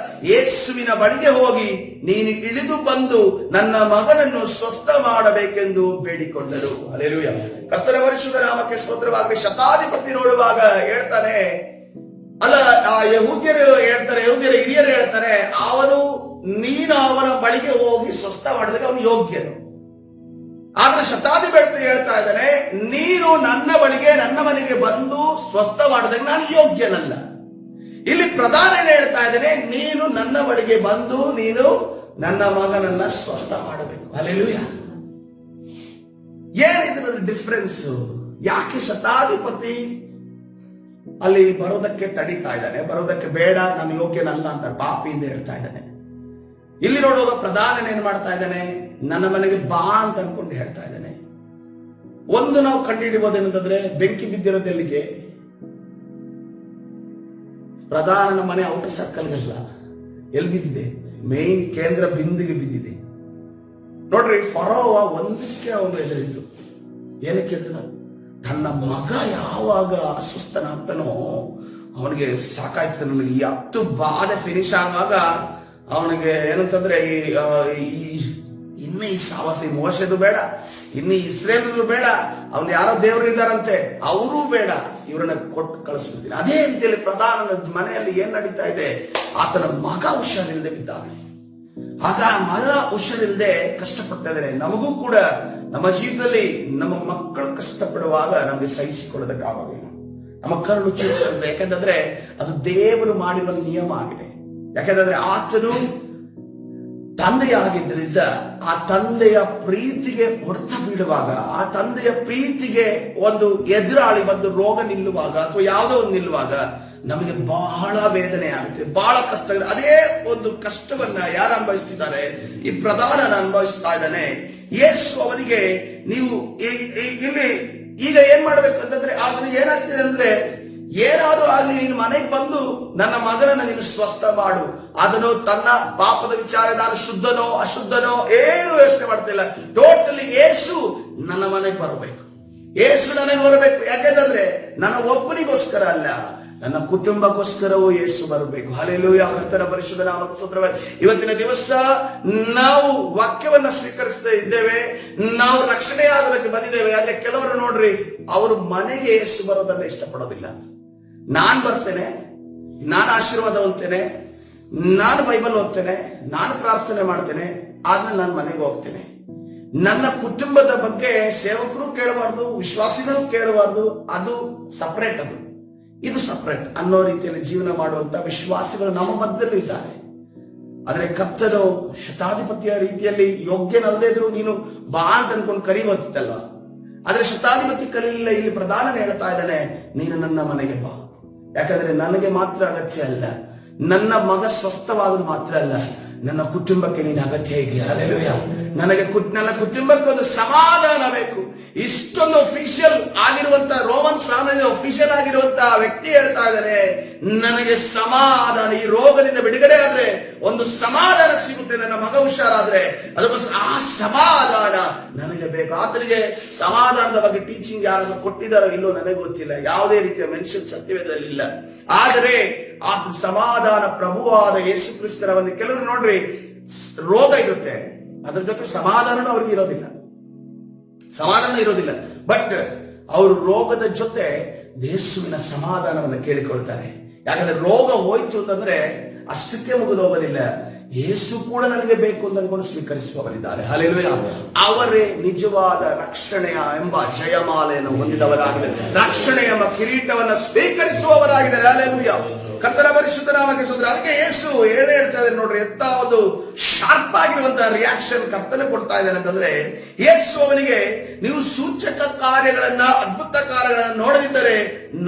ಯೇಸುವಿನ ಬಳಿಗೆ ಹೋಗಿ, ನೀನು ಇಳಿದು ಬಂದು ನನ್ನ ಮಗನನ್ನು ಸ್ವಸ್ಥ ಮಾಡಬೇಕೆಂದು ಬೇಡಿಕೊಂಡರು. ಹಲ್ಲೆಲೂಯಾ. ಕರ್ತನ ಪರಿಶುದ್ಧ ನಾಮಕ್ಕೆ ಸ್ತೋತ್ರವಾಗಲಿ. ಶತಾಧಿಪತಿ ನೋಡುವಾಗ ಹೇಳ್ತಾನೆ, ಅಲ್ಲ, ಆ ಯಹೂದ್ಯರ ಹಿರಿಯರು ಹೇಳ್ತಾರೆ, ನೀನು ಅವನ ಬಳಿಗೆ ಹೋಗಿ ಸ್ವಸ್ಥ ಮಾಡಿದಾಗ ಅವನು ಯೋಗ್ಯನು. ಆದ್ರೆ ಶತಾಧಿಪತಿ ಹೇಳ್ತಾ ಇದ್ದಾನೆ, ನೀನು ನನ್ನ ಬಳಿಗೆ ನನ್ನ ಮನೆಗೆ ಬಂದು ಸ್ವಸ್ಥ ಮಾಡಿದಾಗ ನಾನು ಯೋಗ್ಯನಲ್ಲ. ಇಲ್ಲಿ ಪ್ರಧಾನ ಹೇಳ್ತಾ ಇದ್ದಾನೆ, ನೀನು ನನ್ನ ಬಳಿಗೆ ಬಂದು ನೀನು ನನ್ನ ಮಗನನ್ನ ಸ್ವಸ್ಥ ಮಾಡಬೇಕು. ಹಲ್ಲೆಲೂಯಾ. ಏನಿದ್ರ ಡಿಫರೆನ್ಸ್? ಯಾಕೆ ಶತಾಧಿಪತಿ ಅಲ್ಲಿ ಬರೋದಕ್ಕೆ ತಡೀತಾ ಇದ್ದಾನೆ, ಬರೋದಕ್ಕೆ ಬೇಡ, ನಾನು ಯೋಗ್ಯನಲ್ಲ ಅಂತ ಪಾಪಿಯಿಂದ ಹೇಳ್ತಾ ಇದ್ದಾನೆ. ಇಲ್ಲಿ ನೋಡುವಾಗ ಪ್ರಧಾನ ಏನ್ ಮಾಡ್ತಾ ಇದ್ದಾನೆ, ನನ್ನ ಮನೆಗೆ ಬಾ ಅಂತ ಅನ್ಕೊಂಡು ಹೇಳ್ತಾ ಇದ್ದಾನೆ. ಒಂದು ನಾವು ಕಂಡುಹಿಡಿಬೋದೇನಂತಂದ್ರೆ, ಬೆಂಕಿ ಬಿದ್ದಿರೋದೆಲ್ಲಿಗೆ? ಪ್ರಧಾನನ ಮನೆ ಔಟರ್ ಸರ್ಕಲ್ಗಲ್ಲ, ಎಲ್ಲಿ ಬಿದ್ದಿದೆ? ಮೇನ್ ಕೇಂದ್ರ ಬಿಂದಿಗೆ ಬಿದ್ದಿದೆ. ನೋಡ್ರಿ, ಫರೋವ ಒಂದಕ್ಕೆ ಅವನು ಎದುರಿದ್ದು. ಏನಕ್ಕೆ? ತನ್ನ ಮಗ ಯಾವಾಗ ಅಸ್ವಸ್ಥನಾಗ್ತಾನೋ ಅವನಿಗೆ ಸಾಕಾಯ್ತು. ನನಗೆ ಈ 10 ಬಾಧೆ ಫಿನಿಶ್ ಆಗುವಾಗ ಅವನಿಗೆ ಏನಂತಂದ್ರೆ, ಇನ್ನು ಈ ಸಾವಾಸ ಮೋಶದು ಬೇಡ, ಇನ್ನು ಇಸ್ರೇಲ್ ಬೇಡ, ಅವ್ನು ಯಾರೋ ದೇವರು ಇದ್ದಾರಂತೆ ಅವರೂ ಬೇಡ, ಇವರನ್ನ ಕೊಟ್ಟು ಕಳಿಸ್ಬಿಡ್ತೀನಿ. ಅದೇ ರೀತಿಯಲ್ಲಿ ಪ್ರಧಾನನ ಮನೆಯಲ್ಲಿ ಏನ್ ನಡೀತಾ ಇದೆ, ಆತನ ಮಗ ಹುಷಾರಿಲ್ಲದೆ ಬಿದ್ದಾನೆ. ಆಗ ಮಗ ಹುಷಾರಿಲ್ಲದೆ ಕಷ್ಟಪಡ್ತಾ ಇದ್ದಾರೆ. ನಮಗೂ ಕೂಡ ನಮ್ಮ ಜೀವನದಲ್ಲಿ ನಮ್ಮ ಮಕ್ಕಳು ಕಷ್ಟಪಡುವಾಗ ನಮಗೆ ಸಹಿಸಿಕೊಳ್ಳೋದಕ್ಕಾಗೋದಿಲ್ಲ. ನಮ್ಮ ಕರುಳು ಚೂರು. ಯಾಕಂದ್ರೆ ಅದು ದೇವರು ಮಾಡಿರುವ ನಿಯಮ ಆಗಿದೆ. ಯಾಕಂದ್ರೆ ಆತನು ತಂದೆಯಾಗಿದ್ದರಿಂದ ಆ ತಂದೆಯ ಪ್ರೀತಿಗೆ ಹೊಡೆತ ಬೀಳುವಾಗ, ಆ ತಂದೆಯ ಪ್ರೀತಿಗೆ ಒಂದು ಎದುರಾಳಿ ಬಂದು ರೋಗ ನಿಲ್ಲುವಾಗ ಅಥವಾ ಯಾವುದೋ ಒಂದು ನಿಲ್ಲುವಾಗ ನಮಗೆ ಬಹಳ ವೇದನೆ ಆಗುತ್ತೆ, ಬಹಳ ಕಷ್ಟ ಆಗುತ್ತೆ. ಅದೇ ಒಂದು ಕಷ್ಟವನ್ನ ಯಾರು ಅನುಭವಿಸ್ತಿದ್ದಾರೆ? ಈ ಪ್ರಧಾನನ ಅನುಭವಿಸ್ತಾ ಇದ್ದಾನೆ. ಯೇಸು ಅವನಿಗೆ, ನೀವು ಇಲ್ಲಿ ಈಗ ಏನ್ ಮಾಡ್ಬೇಕು ಅಂತಂದ್ರೆ, ಆದ್ರೆ ಏನಾಗ್ತಿದೆ ಅಂದ್ರೆ, ಏನಾದ್ರೂ ಆಗ್ಲಿ ನೀನು ಮನೆಗೆ ಬಂದು ನನ್ನ ಮಗನನ್ನ ನೀನು ಸ್ವಸ್ಥ ಮಾಡು. ಅದನ್ನು ತನ್ನ ಪಾಪದ ವಿಚಾರ, ನಾನು ಶುದ್ಧನೋ ಅಶುದ್ಧನೋ ಏನು ಯೋಚನೆ ಮಾಡ್ತಿಲ್ಲ. ಟೋಟಲಿ ಯೇಸು ನನ್ನ ಮನೆಗೆ ಬರಬೇಕು, ಯೇಸು ನನಗೆ ಬರಬೇಕು. ಯಾಕೆಂದ್ರೆ ನನ್ನ ಒಬ್ಬನಿಗೋಸ್ಕರ ಅಲ್ಲ, ನನ್ನ ಕುಟುಂಬಕ್ಕೋಸ್ಕರವೂ ಯೇಸು ಬರಬೇಕು. ಹಲ್ಲೆಲೂಯಾ. ಕರ್ತನ ಪರಿಶುದ್ಧ ನಾಮಕ್ಕೆ ಸ್ತೋತ್ರವಾಗಲಿ. ಇವತ್ತಿನ ದಿವಸ ನಾವು ವಾಕ್ಯವನ್ನ ಸ್ವೀಕರಿಸ್ತಾ ಇದ್ದೇವೆ, ನಾವು ರಕ್ಷಣೆಯಾಗೋದಕ್ಕೆ ಬಂದಿದ್ದೇವೆ. ಆದ್ರೆ ಕೆಲವರು ನೋಡ್ರಿ, ಅವರು ಮನೆಗೆ ಯೇಸು ಬರೋದನ್ನ ಇಷ್ಟಪಡೋದಿಲ್ಲ. ನಾನ್ ಬರ್ತೇನೆ, ನಾನು ಆಶೀರ್ವಾದ ಹೊಂದ್ತೇನೆ, ನಾನು ಬೈಬಲ್ ಓದ್ತೇನೆ, ನಾನು ಪ್ರಾರ್ಥನೆ ಮಾಡ್ತೇನೆ, ಆದ್ರೆ ನಾನು ಮನೆಗೆ ಹೋಗ್ತೇನೆ. ನನ್ನ ಕುಟುಂಬದ ಬಗ್ಗೆ ಸೇವಕರು ಕೇಳಬಾರ್ದು, ವಿಶ್ವಾಸಿಗಳು ಕೇಳಬಾರ್ದು, ಅದು ಸಪರೇಟ್, ಇದು ಸಪರೇಟ್ ಅನ್ನೋ ರೀತಿಯಲ್ಲಿ ಜೀವನ ಮಾಡುವಂತ ವಿಶ್ವಾಸಿಗಳು ನಮ್ಮ ಮಧ್ಯದಲ್ಲೂ ಇದ್ದಾರೆ. ಆದ್ರೆ ಕರ್ತನು ಶತಾಧಿಪತಿಯ ರೀತಿಯಲ್ಲಿ ಯೋಗ್ಯನಲ್ಲದೆ ಇದ್ರು ನೀನು ಬಾ ಅಂತ ಅನ್ಕೊಂಡು ಕರಿಬೋದಿತ್ತಲ್ವ. ಆದ್ರೆ ಶತಾಧಿಪತಿ ಕರೀಲಿಲ್ಲ. ಇಲ್ಲಿ ಪ್ರಧಾನ ಹೇಳ್ತಾ ಇದ್ದಾನೆ, ನೀನು ನನ್ನ ಮನೆಗೆ ಬಾ. ಯಾಕಂದ್ರೆ ನನಗೆ ಮಾತ್ರ ಅಗತ್ಯ ಅಲ್ಲ, ನನ್ನ ಮಗ ಸ್ವಸ್ಥವಾಗೋದು ಮಾತ್ರ ಅಲ್ಲ, ನನ್ನ ಕುಟುಂಬಕ್ಕೆ ನೀನು ಅಗತ್ಯ ಇದೆಯಾ? ಹಲ್ಲೆಲೂಯಾ. ನನ್ನ ಕುಟುಂಬಕ್ಕೆ ಒಂದು ಸಮಾಧಾನ ಬೇಕು. ಇಷ್ಟೊಂದು ಅಫಿಷಿಯಲ್ ಆಗಿರುವಂತ ರೋಮನ್ ಸಾಮ್ರಾಜ್ಯ ಅಫಿಷಿಯಲ್ ಆಗಿರುವಂತಹ ವ್ಯಕ್ತಿ ಹೇಳ್ತಾ ಇದ್ದಾನೆ, ನನಗೆ ಸಮಾಧಾನ, ಈ ರೋಗದಿಂದ ಬಿಡುಗಡೆ ಆದ್ರೆ ಒಂದು ಸಮಾಧಾನ ಸಿಗುತ್ತೆ, ನನ್ನ ಮಗ ಹುಷಾರಾದ್ರೆ ಅದಕ್ಕೋಸ್ಕರ ಆ ಸಮಾಧಾನ ನನಗೆ ಬೇಕು. ಆತನಿಗೆ ಸಮಾಧಾನದ ಬಗ್ಗೆ ಟೀಚಿಂಗ್ ಯಾರಾದ್ರೂ ಕೊಟ್ಟಿದ್ದಾರೋ ಇಲ್ಲೋ ನನಗೆ ಗೊತ್ತಿಲ್ಲ, ಯಾವುದೇ ರೀತಿಯ ಮೆನ್ಷನ್ ಸತ್ಯವೇದದಲ್ಲಿ ಇಲ್ಲ. ಆದರೆ ಆತ ಸಮಾಧಾನ ಪ್ರಭುವಾದ ಯೇಸು ಕ್ರಿಸ್ತನ ಒಂದು, ಕೆಲವರು ನೋಡ್ರಿ ರೋಗ ಇರುತ್ತೆ, ಅದ್ರ ಜೊತೆ ಸಮಾಧಾನ ಅವ್ರಿಗೆ ಇರೋದಿಲ್ಲ, ಸಮಾಧಾನ ಇರೋದಿಲ್ಲ. ಬಟ್ ಅವರು ರೋಗದ ಜೊತೆ ಯೇಸುವಿನ ಸಮಾಧಾನವನ್ನು ಕೇಳಿಕೊಳ್ತಾರೆ. ಯಾಕಂದ್ರೆ ರೋಗ ಹೋಯ್ತು ಅಂತಂದ್ರೆ ಅಷ್ಟಕ್ಕೆ ಮುಗಿದೋಗೋದಿಲ್ಲ, ಯೇಸು ಕೂಡ ನನಗೆ ಬೇಕು ಅಂತ ಅನ್ಕೊಂಡು ಸ್ವೀಕರಿಸುವವರಿದ್ದಾರೆ. ಹಲ್ಲೆಲೂಯಾ. ಅವರೇ ನಿಜವಾದ ರಕ್ಷಣೆಯ ಎಂಬ ಜಯಮಾಲೆಯನ್ನು ಹೊಂದಿದವರಾಗಿದ್ದಾರೆ, ರಕ್ಷಣೆ ಎಂಬ ಕಿರೀಟವನ್ನು ಸ್ವೀಕರಿಸುವವರಾಗಿದ್ದಾರೆ. ಹಲ್ಲೆಲೂಯಾ. ಕರ್ತನ ಪರಿಶುದ್ಧ ನಾಮಕ್ಕೆ ಸ್ತೋತ್ರ. ಅದಕ್ಕೆ ಯೇಸು ಹೇಳ್ತಾ ಇದ್ದಾರೆ ನೋಡ್ರಿ, ಎಂತ ಒಂದು ಶಾರ್ಪ್ ಆಗಿರುವಂತಹ ರಿಯಾಕ್ಷನ್ ಕರ್ತನೆ ಕೊಡ್ತಾ ಇದ್ದಾನೆ ಅಂತಂದ್ರೆ, ಯೇಸು ಅವನಿಗೆ ನೀವು ಸೂಚಕ ಕಾರ್ಯಗಳನ್ನ, ಅದ್ಭುತ ಕಾರ್ಯಗಳನ್ನ ನೋಡದಿದ್ದರೆ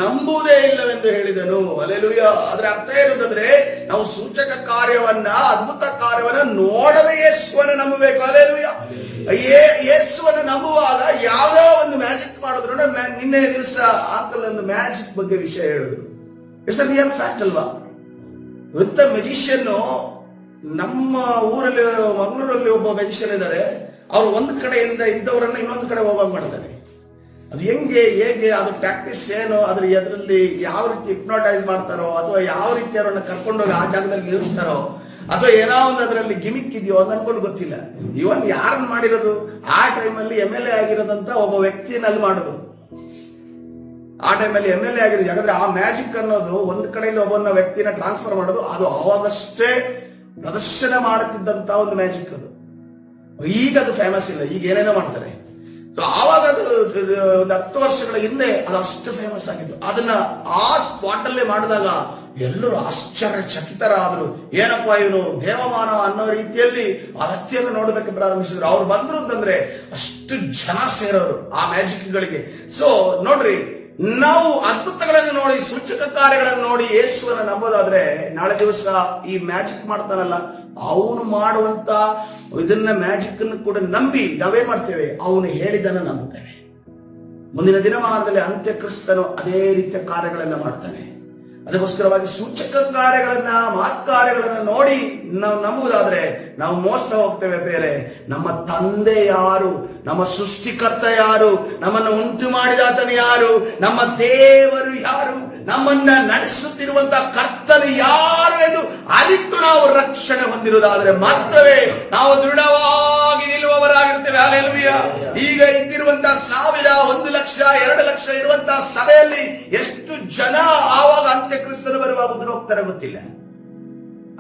ನಂಬುವುದೇ ಇಲ್ಲವೆಂದು ಹೇಳಿದನು. ಹಲ್ಲೆಲೂಯಾ. ಅದರ ಅರ್ಥ ಏನಂತಂದ್ರೆ, ನಾವು ಸೂಚಕ ಕಾರ್ಯವನ್ನ, ಅದ್ಭುತ ಕಾರ್ಯವನ್ನ ನೋಡದೆ ಯೇಸುವನ್ನು ನಂಬಬೇಕು. ಹಲ್ಲೆಲೂಯಾ. ಯೇಸುವನ್ನು ನಂಬುವಾಗ ಯಾವ್ದೋ ಒಂದು ಮ್ಯಾಜಿಕ್ ಮಾಡಿದ್ರು. ನಿನ್ನೆ ದಿವಸ ಆಕಲ್ ಒಂದು ಮ್ಯಾಜಿಕ್ ಬಗ್ಗೆ ವಿಷಯ ಹೇಳಿದ್ರು. ಇಟ್ಸ್ ಅ ರಿಯಲ್ ಫ್ಯಾಕ್ಟ್ ಅಲ್ವಾ? ವಿತ್ ಮೆಜಿಷಿಯನ್ ನಮ್ಮ ಊರಲ್ಲಿ, ಮಂಗಳೂರಲ್ಲಿ ಒಬ್ಬ ಮೆಜಿಷಿಯನ್ ಇದ್ದಾರೆ. ಅವ್ರು ಒಂದ್ ಕಡೆಯಿಂದ ಇದ್ದವರನ್ನ ಇನ್ನೊಂದು ಕಡೆ ಹೋಗಾಗ ಮಾಡಿದ್ದಾರೆ. ಅದು ಹೇಗೆ ಅದು ಪ್ರಾಕ್ಟೀಸ್ ಏನು, ಅದ್ರ ಎದ್ರಲ್ಲಿ ಯಾವ ರೀತಿ ಹಿಪ್ನೋಟೈಸ್ ಮಾಡ್ತಾರೋ, ಅಥವಾ ಯಾವ ರೀತಿ ಅವರನ್ನ ಕರ್ಕೊಂಡೋಗಿ ಆ ಜಾಗದಲ್ಲಿ ನಿಲ್ಲಿಸ್ತಾರೋ, ಅಥವಾ ಏನೋ ಒಂದು ಅದರಲ್ಲಿ ಗಿಮಿಕ್ ಇದೆಯೋ ಅಂತ ಅನ್ಕೊಂಡು ಗೊತ್ತಿಲ್ಲ. ಇವನ್ ಯಾರನ್ನ ಮಾಡಿರೋದು, ಆ ಟೈಮಲ್ಲಿ MLA ಆಗಿರೋದಂತ ಒಬ್ಬ ವ್ಯಕ್ತಿನಲ್ಲಿ ಮಾಡೋದು. ಆ ಟೈಮಲ್ಲಿ MLA ಆಗಿರೋದು. ಯಾಕಂದ್ರೆ ಆ ಮ್ಯಾಜಿಕ್ ಅನ್ನೋದು ಒಂದ್ ಕಡೆಯಿಂದ ಒಬ್ಬನ ವ್ಯಕ್ತಿನ ಟ್ರಾನ್ಸ್ಫರ್ ಮಾಡೋದು, ಅದು ಅವಾಗಷ್ಟೇ ಪ್ರದರ್ಶನ ಮಾಡುತ್ತಿದ್ದಂತ ಒಂದು ಮ್ಯಾಜಿಕ್ ಅದು. ಈಗ ಅದು ಫೇಮಸ್ ಇಲ್ಲ, ಈಗ ಏನೇನೋ ಮಾಡ್ತಾರೆ. ಸೊ ಆವಾಗ ಅದು ಒಂದು 10 ವರ್ಷಗಳ ಹಿಂದೆ ಅದು ಅಷ್ಟು ಫೇಮಸ್ ಆಗಿತ್ತು. ಅದನ್ನ ಆ ಸ್ಪಾಟ್ ಅಲ್ಲೇ ಮಾಡಿದಾಗ ಎಲ್ಲರೂ ಆಶ್ಚರ್ಯಚಕಿತರಾದರು. ಏನಪ್ಪ ಇವನು ದೇವಮಾನವ ಅನ್ನೋ ರೀತಿಯಲ್ಲಿ ಆ ವ್ಯಕ್ತಿಯನ್ನು ನೋಡೋದಕ್ಕೆ ಪ್ರಾರಂಭಿಸಿದ್ರು. ಅವ್ರು ಬಂದ್ರು ಅಂತಂದ್ರೆ ಅಷ್ಟು ಜನ ಸೇರೋರು ಆ ಮ್ಯಾಜಿಕ್ ಗಳಿಗೆ. ಸೊ ನೋಡ್ರಿ, ನಾವು ಅದ್ಭುತಗಳನ್ನು ನೋಡಿ, ಸೂಚಕ ಕಾರ್ಯಗಳನ್ನು ನೋಡಿ ಯೇಸುವನ್ನು ನಂಬೋದಾದ್ರೆ, ನಾಳೆ ದಿವಸ ಈ ಮ್ಯಾಜಿಕ್ ಮಾಡ್ತಾನಲ್ಲ, ಅವನು ಮಾಡುವಂತ ಇದನ್ನ ಮ್ಯಾಜಿಕ್ ಅನ್ನು ಕೂಡ ನಂಬಿ ನಾವೇನ್ ಮಾಡ್ತೇವೆ, ಅವನು ಹೇಳಿದನ್ನ ನಂಬುತ್ತೇವೆ. ಮುಂದಿನ ದಿನಮಾನದಲ್ಲಿ ಅಂತ್ಯಕ್ರಿಸ್ತನು ಅದೇ ರೀತಿಯ ಕಾರ್ಯಗಳನ್ನ ಮಾಡ್ತಾನೆ. ಅದಕ್ಕೋಸ್ಕರವಾಗಿ ಸೂಚಕ ಕಾರ್ಯಗಳನ್ನ, ಮಹತ್ಕಾರ್ಯಗಳನ್ನ ನೋಡಿ ನಾವು ನಂಬುವುದಾದ್ರೆ ನಾವು ಮೋಸ ಹೋಗ್ತೇವೆ. ಬೇರೆ ನಮ್ಮ ತಂದೆ ಯಾರು, ನಮ್ಮ ಸೃಷ್ಟಿಕರ್ತ ಯಾರು, ನಮ್ಮನ್ನು ಉಂಟು ಮಾಡಿದಾತನು ಯಾರು, ನಮ್ಮ ದೇವರು ಯಾರು, ನಮ್ಮನ್ನ ನಡೆಸುತ್ತಿರುವಂತಹ ಕರ್ತನು ಯಾರು ಎಂದು ಅರಿತು ನಾವು ರಕ್ಷಣೆ ಹೊಂದಿರುವುದಾದ್ರೆ ಮಾತ್ರವೇ ನಾವು ದೃಢವಾಗಿ ನಿಲ್ಲುವವರಾಗಿರ್ತೇವೆ. ಹಲ್ಲೆಲೂಯಾ. ಈಗ ಇದ್ದಿರುವಂತಹ 1000, 1 ಲಕ್ಷ, 2 ಲಕ್ಷ ಇರುವಂತಹ ಸಭೆಯಲ್ಲಿ ಎಷ್ಟು ಜನ ಆವಾಗ ಅಂತ್ಯಕ್ರಿಸ್ತನು ಬರುವಾಗ ಹೋಗ್ತಾರೆ ಗೊತ್ತಿಲ್ಲ.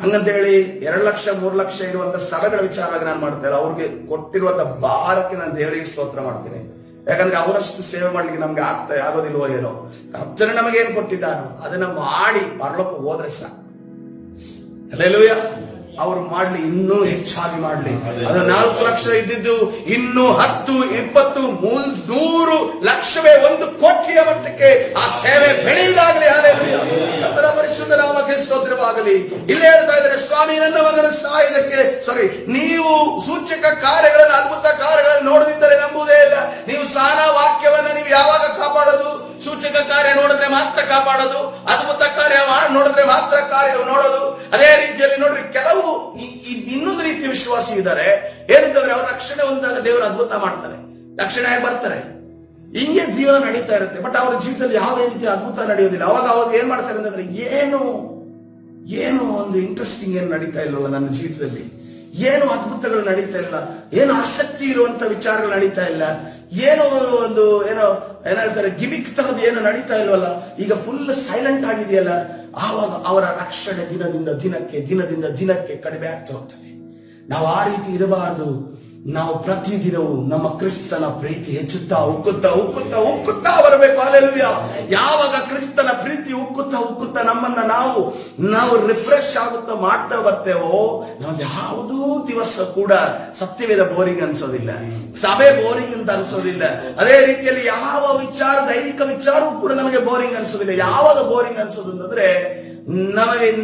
ಹಂಗಂತ ಹೇಳಿ 2 ಲಕ್ಷ 3 ಲಕ್ಷ ಇರುವಂತ ಸಭೆಗಳ ವಿಚಾರವಾಗಿ ನಾನು ಮಾಡ್ತೇನೆ. ಅವ್ರಿಗೆ ಕೊಟ್ಟಿರುವಂತ ಭಾರಕ್ಕೆ ನಾನು ದೇವರಿಗೆ ಸ್ತೋತ್ರ ಮಾಡ್ತೇನೆ. ಯಾಕಂದ್ರೆ ಅವರಷ್ಟು ಸೇವೆ ಮಾಡ್ಲಿಕ್ಕೆ ನಮ್ಗೆ ಆಗೋದಿಲ್ವೋ ಏನೋ. ಕರ್ತನು ನಮಗೇನು ಕೊಟ್ಟಿದ್ದಾನೋ ಅದನ್ನ ಮಾಡಿ ಪರಲೋಕ ಹೋದ್ರೆ ಸಾಕು. ಹಲ್ಲೆಲೂಯಾ. ಅವರು ಮಾಡ್ಲಿ, ಇನ್ನೂ ಹೆಚ್ಚಾಗಿ ಮಾಡ್ಲಿ. ಅದು 4 ಲಕ್ಷ ಇದ್ದಿದ್ದು ಇನ್ನೂ 10, 20, 100 ಲಕ್ಷವೇ, 1 ಕೋಟಿಯ ಮಟ್ಟಕ್ಕೆ ಆ ಸೇವೆ ಬೆಳೆಯುವುದಾಗಲಿ. ಹಲ್ಲೆಲೂಯಾ. ಕರ್ತನ ಪರಿಶುದ್ಧ ನಾಮಕ್ಕೆ ಸ್ತೋತ್ರವಾಗಲಿ. ಇಲ್ಲೇ ಹೇಳ್ತಾ ಇದ್ದಾರೆ, ಸ್ವಾಮಿ ನನ್ನ ಮಗನ ಸಾಯುವುದಕ್ಕೆ, ನೀವು ಸೂಚಕ ಕಾರ್ಯಗಳನ್ನು, ಅದ್ಭುತ ಕಾರ್ಯಗಳನ್ನು ನೋಡದಿದ್ದರೆ ನಂಬುವುದೇ ಇಲ್ಲ. ನೀವು ಸಾನ ವಾಕ್ಯವನ್ನ ನೀವು ಯಾವಾಗ ಕಾಪಾಡೋದು? ಸೂಚಕ ಕಾರ್ಯ ನೋಡಿದ್ರೆ ಮಾತ್ರ ಕಾಪಾಡೋದು, ಅದ್ಭುತ ಕಾರ್ಯ ನೋಡಿದ್ರೆ ಮಾತ್ರ ಕಾರ್ಯ ನೋಡೋದು. ಅದೇ ರೀತಿಯಲ್ಲಿ ನೋಡ್ರಿ, ಕೆಲವು ಇನ್ನೊಂದು ರೀತಿಯ ವಿಶ್ವಾಸಿ ಇದ್ದಾರೆ. ಏನಂತಂದ್ರೆ, ಅವ್ರ ರಕ್ಷಣೆ ಹೊಂದಾಗ ದೇವರು ಅದ್ಭುತ ಮಾಡ್ತಾರೆ, ರಕ್ಷಣೆ ಆಗಿ ಬರ್ತಾರೆ, ಹಿಂಗೆ ಜೀವನ ನಡೀತಾ ಇರುತ್ತೆ. ಬಟ್ ಅವರ ಜೀವಿತದಲ್ಲಿ ಯಾವುದೇ ರೀತಿಯ ಅದ್ಭುತ ನಡೆಯೋದಿಲ್ಲ. ಅವಾಗ ಏನ್ ಮಾಡ್ತಾರೆ ಅಂತಂದ್ರೆ, ಏನು ಒಂದು ಇಂಟ್ರೆಸ್ಟಿಂಗ್ ಏನು ನಡೀತಾ ಇಲ್ವಲ್ಲ ನನ್ನ ಜೀವಿತದಲ್ಲಿ, ಏನು ಅದ್ಭುತಗಳು ನಡೀತಾ ಇಲ್ಲ, ಏನು ಆಸಕ್ತಿ ಇರುವಂತ ವಿಚಾರಗಳು ನಡೀತಾ ಇಲ್ಲ, ಏನೋ ಒಂದು ಏನೋ ಹೇಳ್ತಾರೆ ಗಿಮಿಕ್ ತರದ್ದು ಏನು ನಡೀತಾ ಇಲ್ವಲ್ಲ, ಈಗ ಫುಲ್ ಸೈಲೆಂಟ್ ಆಗಿದೆಯಲ್ಲ. ಆವಾಗ ಅವರ ರಕ್ಷಣೆ ದಿನದಿಂದ ದಿನಕ್ಕೆ ಕಡಿಮೆ ಆಗ್ತಾ ಹೋಗ್ತದೆ. ನಾವು ಆ ರೀತಿ ಇರಬಾರದು. ನಾವು ಪ್ರತಿದಿನವೂ ನಮ್ಮ ಕ್ರಿಸ್ತನ ಪ್ರೀತಿ ಹೆಚ್ಚುತ್ತಾ ಉಕ್ಕುತ್ತಾ ಬರಬೇಕು. ಹಲ್ಲೆಲೂಯಾ. ಯಾವಾಗ ಕ್ರಿಸ್ತನ ಪ್ರೀತಿ ಉಕ್ಕುತ್ತಾ ನಮ್ಮನ್ನ ನಾವು ರಿಫ್ರೆಶ್ ಆಗುತ್ತಾ ಮಾಡ್ತಾ ಬರ್ತೇವೋ, ನಮ್ಗೆ ಯಾವುದೂ ದಿವಸ ಕೂಡ ಸತ್ಯವೇದ ಬೋರಿಂಗ್ ಅನ್ಸೋದಿಲ್ಲ, ಸಭೆ ಬೋರಿಂಗ್ ಅಂತ ಅನ್ಸೋದಿಲ್ಲ. ಅದೇ ರೀತಿಯಲ್ಲಿ ಯಾವ ವಿಚಾರ, ದೈವಿಕ ವಿಚಾರವೂ ಕೂಡ ನಮಗೆ ಬೋರಿಂಗ್ ಅನ್ಸೋದಿಲ್ಲ. ಯಾವಾಗ ಬೋರಿಂಗ್ ಅನ್ಸೋದು ಅಂತಂದ್ರೆ,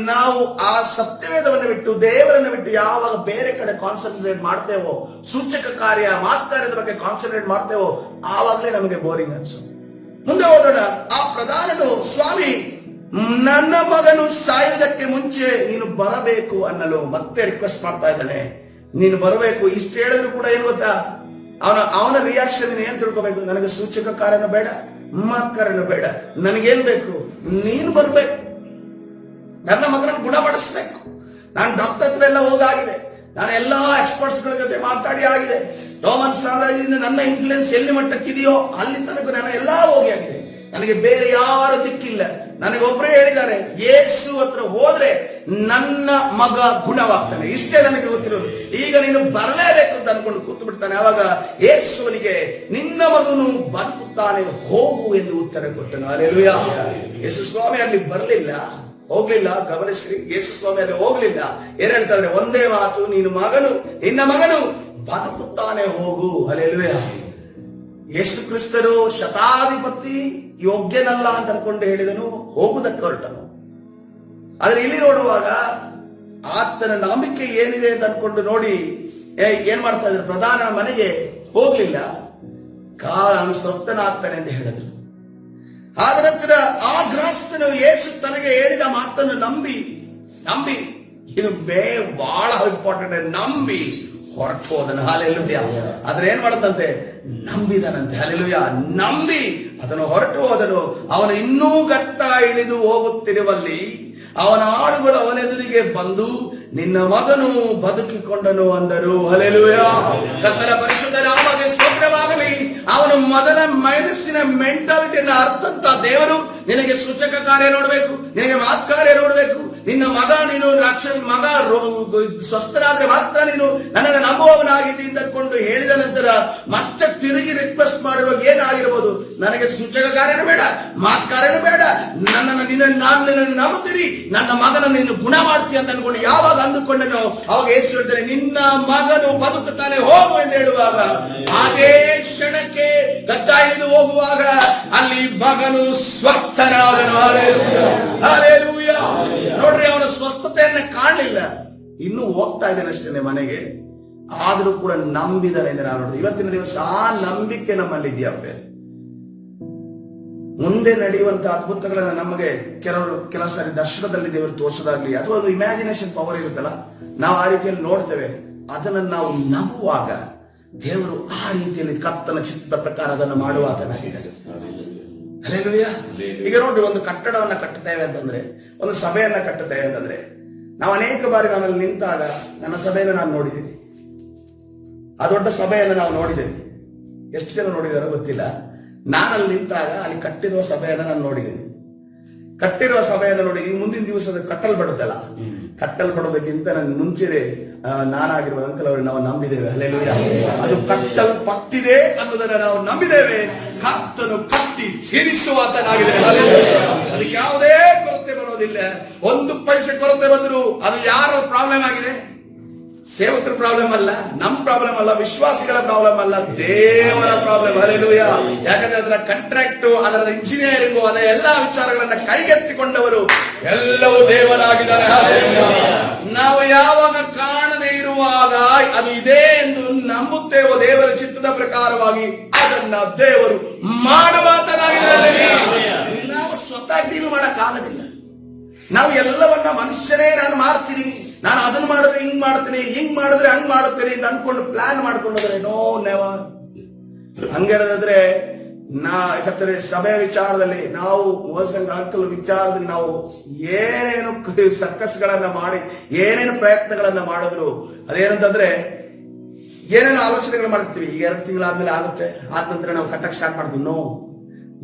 ನಾವು ಆ ಸತ್ಯವೇದವನ್ನು ಬಿಟ್ಟು, ದೇವರನ್ನು ಬಿಟ್ಟು ಯಾವಾಗ ಬೇರೆ ಕಡೆ ಕಾನ್ಸಂಟ್ರೇಟ್ ಮಾಡ್ತೇವೋ, ಸೂಚಕ ಕಾರ್ಯ, ಮಾತುಕಾರ್ಯದ ಬಗ್ಗೆ ಕಾನ್ಸಂಟ್ರೇಟ್ ಮಾಡ್ತೇವೋ, ಆವಾಗಲೇ ನಮಗೆ ಬೋರಿಂಗ್ ಅನ್ಸೋದು. ಮುಂದೆ ಹೋಗೋಣ. ಆ ಪ್ರಧಾನನು, ಸ್ವಾಮಿ ನನ್ನ ಮಗನು ಸಾಯುವುದಕ್ಕೆ ಮುಂಚೆ ನೀನು ಬರಬೇಕು ಅನ್ನಲು ಮತ್ತೆ ರಿಕ್ವೆಸ್ಟ್ ಮಾಡ್ತಾ ಇದ್ದಾನೆ. ನೀನು ಬರಬೇಕು. ಇಷ್ಟು ಹೇಳಿದ್ರು ಕೂಡ ಏನ್ ಗೊತ್ತಾ, ಅವನ ರಿಯಾಕ್ಷನ್ ಏನ್ ತಿಳ್ಕೋಬೇಕು? ನನಗೆ ಸೂಚಕ ಕಾರ್ಯನ ಬೇಡ, ಮಾತುಕಾರ್ಯನ ಬೇಡ, ನನಗೇನ್ ಬೇಕು? ನೀನು ಬರ್ಬೇಕು, ನನ್ನ ಮಗನನ್ನು ಗುಣಪಡಿಸ್ಬೇಕು. ನಾನು ಡಾಕ್ಟರ್ ಹತ್ರ ಎಲ್ಲ ಹೋಗಾಗಿದೆ, ನಾನು ಎಲ್ಲಾ ಎಕ್ಸ್ಪರ್ಟ್ಸ್ ಗಳ ಜೊತೆ ಮಾತಾಡಿ ಆಗಿದೆ. ರೋಮನ್ ಸಾಮ್ರಾಜ್ಯದಿಂದ ನನ್ನ ಇನ್ಫ್ಲುಯೆನ್ಸ್ ಎಲ್ಲಿ ಮಟ್ಟಕ್ಕಿದೆಯೋ ಅಲ್ಲಿ ತನಕ ನಾನು ಎಲ್ಲಾ ಹೋಗಿ ಆಗಿದೆ. ನನಗೆ ಬೇರೆ ಯಾರು ದಿಕ್ಕಿಲ್ಲ. ನನಗೊಬ್ಬರೇ ಹೇಳಿದ್ದಾರೆ, ಯೇಸು ಹತ್ರ ಹೋದ್ರೆ ನನ್ನ ಮಗ ಗುಣವಾಗ್ತಾನೆ. ಇಷ್ಟೇ ನನಗೆ ಗೊತ್ತಿರೋದು. ಈಗ ನೀನು ಬರಲೇಬೇಕು ಅಂತ ಅನ್ಕೊಂಡು ಕೂತು ಬಿಡ್ತಾನೆ. ಅವಾಗ ಯೇಸುವನಿಗೆ, ನಿನ್ನ ಮಗನು ಬದುಕುತ್ತಾನೆ, ಹೋಗು ಎಂದು ಉತ್ತರ ಕೊಟ್ಟನು. ಹಲ್ಲೆಲೂಯಾ. ಯೇಸು ಸ್ವಾಮಿ ಅಲ್ಲಿ ಬರಲಿಲ್ಲ. ಹೋಗ್ಲಿಲ್ಲ. ಗಮನಿಸ್ರಿ, ಯೇಸು ಸ್ವಾಮಿ ಅಲ್ಲಿ ಹೋಗ್ಲಿಲ್ಲ. ಏನ್ ಹೇಳ್ತಾರೆ? ಒಂದೇ ಮಾತು, ನಿನ್ನ ಮಗನು ಬದುಕುತ್ತಾನೆ, ಹೋಗು. ಹಲ್ಲೆಲೂಯಾ. ಯೇಸು ಕ್ರಿಸ್ತರು ಶತಾಧಿಪತಿ ಯೋಗ್ಯನಲ್ಲ ಅಂತ ಅನ್ಕೊಂಡು ಹೇಳಿದನು, ಹೋಗುವುದಕ್ಕೆ ಹೊರಟನು. ಆದ್ರೆ ಇಲ್ಲಿ ನೋಡುವಾಗ ಆತನ ನಂಬಿಕೆ ಏನಿದೆ ಅಂತ ಅನ್ಕೊಂಡು ನೋಡಿ ಏನ್ ಮಾಡ್ತಾ ಇದ್ರು? ಪ್ರಧಾನ ಮನೆಗೆ ಹೋಗ್ಲಿಲ್ಲ, ಅವನು ಸ್ವಸ್ಥನಾಗ್ತಾನೆ ಅಂತ ಹೇಳಿದ್ರು. ಆದ ನಂತರ ಆ ಗೃಹಸ್ಥನು ಯೇಸು ತನಗೆ ಹೇಳಿದ ಮಾತನ್ನು ನಂಬಿ ಇದು ಬಹಳ ಇಂಪಾರ್ಟೆಂಟ್, ನಂಬಿ ಹೊರಟು ಹೋದನು. ಹಲ್ಲೆಲೂಯಾ. ಆದ್ರೆ ಏನ್ ಮಾಡದಂತೆ? ನಂಬಿದನಂತೆ. ಹಲ್ಲೆಲೂಯಾ. ನಂಬಿ ಅದನ್ನು ಹೊರಟು ಹೋದನು. ಅವನು ಇನ್ನೂ ಗಟ್ಟ ಇಳಿದು ಹೋಗುತ್ತಿರುವಲ್ಲಿ ಅವನ ಆಳುಗಳು ಅವನೆದುರಿಗೆ ಬಂದು, ನಿನ್ನ ಮಗನು ಬದುಕಿಕೊಂಡನು ಅಂದರು. ಹಲ್ಲೆಲೂಯಾ. ಕರ್ತನ ಪರಿಶುದ್ಧ ನಾಮಕ್ಕೆ ಸ್ತೋತ್ರವಾಗಲಿ. ಅವನು ಮೊದಲ ಮನಸ್ಸಿನ ಮೆಂಟಾಲಿಟಿಯನ್ನು ಅರ್ಥಂತ ದೇವರು ನಿನಗೆ ಸೂಚಕ ಕಾರ್ಯ ನೋಡಬೇಕು, ನಿನಗೆ ಮಾತ್ ಕಾರ್ಯ ನೋಡಬೇಕು. ನಿನ್ನ ಮಗ ಮಗ ಸ್ವಸ್ಥರಾದ್ರೆ ಮಾತ್ರ ನೀನು ನನ್ನನ್ನು ನಂಬುವವನಾಗಿದ್ದಿ ಅಂದ್ಕೊಂಡು ಹೇಳಿದ ನಂತರ ಮತ್ತೆ ತಿರುಗಿ ರಿಕ್ವೆಸ್ಟ್ ಮಾಡಿರುವಾಗ ಏನಾಗಿರ್ಬೋದು? ನನಗೆ ಸೂಚಕ ಕಾರ್ಯನೂ ಬೇಡ, ಮಾತ್ ಕಾರ್ಯನೂ ಬೇಡ, ನಾನು ನಿನ್ನನ್ನು ನಂಬುತ್ತೀನಿ, ನನ್ನ ಮಗನ ನೀನು ಗುಣ ಮಾಡ್ತೀಯ ಅಂತ ಅನ್ಕೊಂಡು ಯಾವಾಗ ಅಂದುಕೊಂಡನೋ ಅವಾಗ ಯೇಸು ಹೇಳ್ತಾನೆ, ನಿನ್ನ ಮಗನು ಬದುಕುತ್ತಾನೆ, ಹೋಗು ಎಂದು ಹೇಳುವಾಗ ಅದೇ ಕ್ಷಣಕ್ಕೆ ಗಟ್ಟ ಇಳಿದು ಹೋಗುವಾಗ ಅಲ್ಲಿ ಮಗನು ಸ್ವಸ್ಥನಾದನು. ಹಲ್ಲೆಲೂಯಾ. ನೋಡ್ರಿ, ಅವನ ಸ್ವಸ್ಥತೆಯನ್ನ ಕಾಣಲಿಲ್ಲ, ಇನ್ನೂ ಹೋಗ್ತಾ ಇದ್ದೇನೆ ಅಷ್ಟೇ ಮನೆಗೆ, ಆದ್ರೂ ಕೂಡ ನಂಬಿದಾನೆ ಎಂದು ನಾವು ನೋಡಿದ್ವಿ. ಇವತ್ತಿನ ದಿವಸ ಆ ನಂಬಿಕೆ ನಮ್ಮಲ್ಲಿ ಇದೆಯಪ್ಪ. ಮುಂದೆ ನಡೆಯುವಂತಹ ಅದ್ಭುತಗಳನ್ನ ನಮಗೆ ಕೆಲವು ಸಾರಿ ದರ್ಶನದಲ್ಲಿ ದೇವರು ತೋರಿಸೋದಾಗ್ಲಿ ಅಥವಾ ಒಂದು ಇಮ್ಯಾಜಿನೇಷನ್ ಪವರ್ ಇರುತ್ತಲ್ಲ, ನಾವು ಆ ರೀತಿಯಲ್ಲಿ ನೋಡ್ತೇವೆ. ಅದನ್ನು ನಾವು ನಂಬುವಾಗ ದೇವರು ಆ ರೀತಿಯಲ್ಲಿ ಕರ್ತನ ಚಿತ್ತದ ಪ್ರಕಾರ ಅದನ್ನು ಮಾಡುವ ಆತನಾಗಿದ್ದಾನೆ. ಹಲ್ಲೆಲೂಯಾ. ಈಗ ನೋಡ್ರಿ, ಒಂದು ಕಟ್ಟಡವನ್ನ ಕಟ್ಟುತ್ತೇವೆ ಅಂತಂದ್ರೆ, ಒಂದು ಸಭೆಯನ್ನ ಕಟ್ಟುತ್ತೇವೆ ಅಂತಂದ್ರೆ, ನಾವು ಅನೇಕ ಬಾರಿ ನಾನಲ್ಲಿ ನಿಂತಾಗ ನನ್ನ ಸಭೆಯನ್ನು ನಾನು ನೋಡಿದ್ದೀನಿ. ಆ ದೊಡ್ಡ ಸಭೆಯನ್ನು ನಾವು ನೋಡಿದ್ದೇವೆ. ಎಷ್ಟು ಜನ ನೋಡಿದಾರೋ ಗೊತ್ತಿಲ್ಲ. ನಾನಲ್ಲಿ ನಿಂತಾಗ ಅಲ್ಲಿ ಕಟ್ಟಿರುವ ಸಭೆಯನ್ನು ನಾನು ನೋಡಿದ್ದೀನಿ. ಕಟ್ಟಿರುವ ಸಭೆಯನ್ನು ನೋಡಿ, ಮುಂದಿನ ದಿವಸದ ಕಟ್ಟಲ್ಪಡುತ್ತಲ್ಲ, ಕಟ್ಟಲ್ಪಡೋದಕ್ಕಿಂತ ನನ್ನ ಮುಂಚೆನೆ ನಾನಾಗಿರುವ ಅಂಕಲ್ ಅವರು ನಾವು ನಂಬಿದ್ದೇವೆ. ಹಲ್ಲೆಲೂಯಾ. ಅದು ಕಟ್ಟಲ್ಪಟ್ಟಿದೆ ಅನ್ನೋದನ್ನ ನಾವು ನಂಬಿದ್ದೇವೆ. ಕರ್ತನು ಕಟ್ಟಿ ತೀರಿಸುವಾತನಾಗಿದ್ದೇವೆ. ಹಲ್ಲೆಲೂಯಾ. ಅದಕ್ಕೆ ಯಾವುದೇ ಕೊರತೆ ಬರೋದಿಲ್ಲ. ಒಂದು ಪೈಸೆ ಕೊರತೆ ಬಂದ್ರು ಅದು ಯಾರ ಪ್ರಾಬ್ಲಮ್ ಆಗಿದೆ? ಸೇವಕರ ಪ್ರಾಬ್ಲಮ್ ಅಲ್ಲ, ನಮ್ ಪ್ರಾಬ್ಲಮ್ ಅಲ್ಲ, ವಿಶ್ವಾಸಿಗಳ ಪ್ರಾಬ್ಲಮ್ ಅಲ್ಲ, ದೇವರ ಪ್ರಾಬ್ಲಮ್. ಹಲ್ಲೆಲೂಯಾ. ಯಾಕಂದ್ರೆ ಅದರ ಕಾಂಟ್ರಾಕ್ಟ್, ಅದರ ಇಂಜಿನಿಯರಿಂಗು, ಅದರ ಎಲ್ಲಾ ವಿಚಾರಗಳನ್ನ ಕೈಗೆತ್ತಿಕೊಂಡವರು ಎಲ್ಲವೂ ದೇವರಾಗಿದ್ದಾರೆ. ಹಲ್ಲೆಲೂಯಾ. ನಾವು ಯಾವಾಗ ಕಾಣದೇ ಇರುವಾಗ ಅದು ಇದೆ ಎಂದು ನಂಬುತ್ತೇವೋ ದೇವರ ಚಿತ್ತದ ಪ್ರಕಾರವಾಗಿ ಅದನ್ನ ದೇವರು ಮಾಡುವಾತನಾಗಿದ್ದಾರೆ. ನಾವು ಸ್ವತಃ ಡೀಲ್ ಮಾಡಕ್ ಆಗೋದಿಲ್ಲ. ನಾವು ಎಲ್ಲವನ್ನ ಮನುಷ್ಯರೇ ನಾನು ಮಾಡ್ತೀನಿ, ನಾನು ಅದನ್ನ ಮಾಡಿದ್ರೆ ಹಿಂಗ್ ಮಾಡ್ತೀನಿ, ಹಿಂಗ್ ಮಾಡಿದ್ರೆ ಹಂಗ್ ಮಾಡುತ್ತೇನೆ ಅಂತ ಅನ್ಕೊಂಡು ಪ್ಲಾನ್ ಮಾಡ್ಕೊಂಡ್ರೆ ನೋ ನೆವರ್. ಹಂಗೇಳಿದ್ರೆ ಯಾಕಂದ್ರೆ ಸಭೆಯ ವಿಚಾರದಲ್ಲಿ ನಾವು ಹೋಲ್ಸಂಗ ಅಂಕಲ್ ವಿಚಾರದಲ್ಲಿ ನಾವು ಏನೇನು ಸರ್ಕಸ್ಗಳನ್ನ ಮಾಡಿ ಏನೇನು ಪ್ರಯತ್ನಗಳನ್ನ ಮಾಡಿದ್ರು ಅದೇನಂತಂದ್ರೆ ಏನೇನು ಆಲೋಚನೆಗಳು ಮಾಡ್ತೀವಿ. ಈಗ 2 ತಿಂಗಳಾದ್ಮೇಲೆ ಆಗುತ್ತೆ, ಆದ ನಂತರ ನಾವು ಕಟ್ಟಕ್ಕೆ ಸ್ಟಾರ್ಟ್ ಮಾಡ್ತೀವಿ. ನೋ,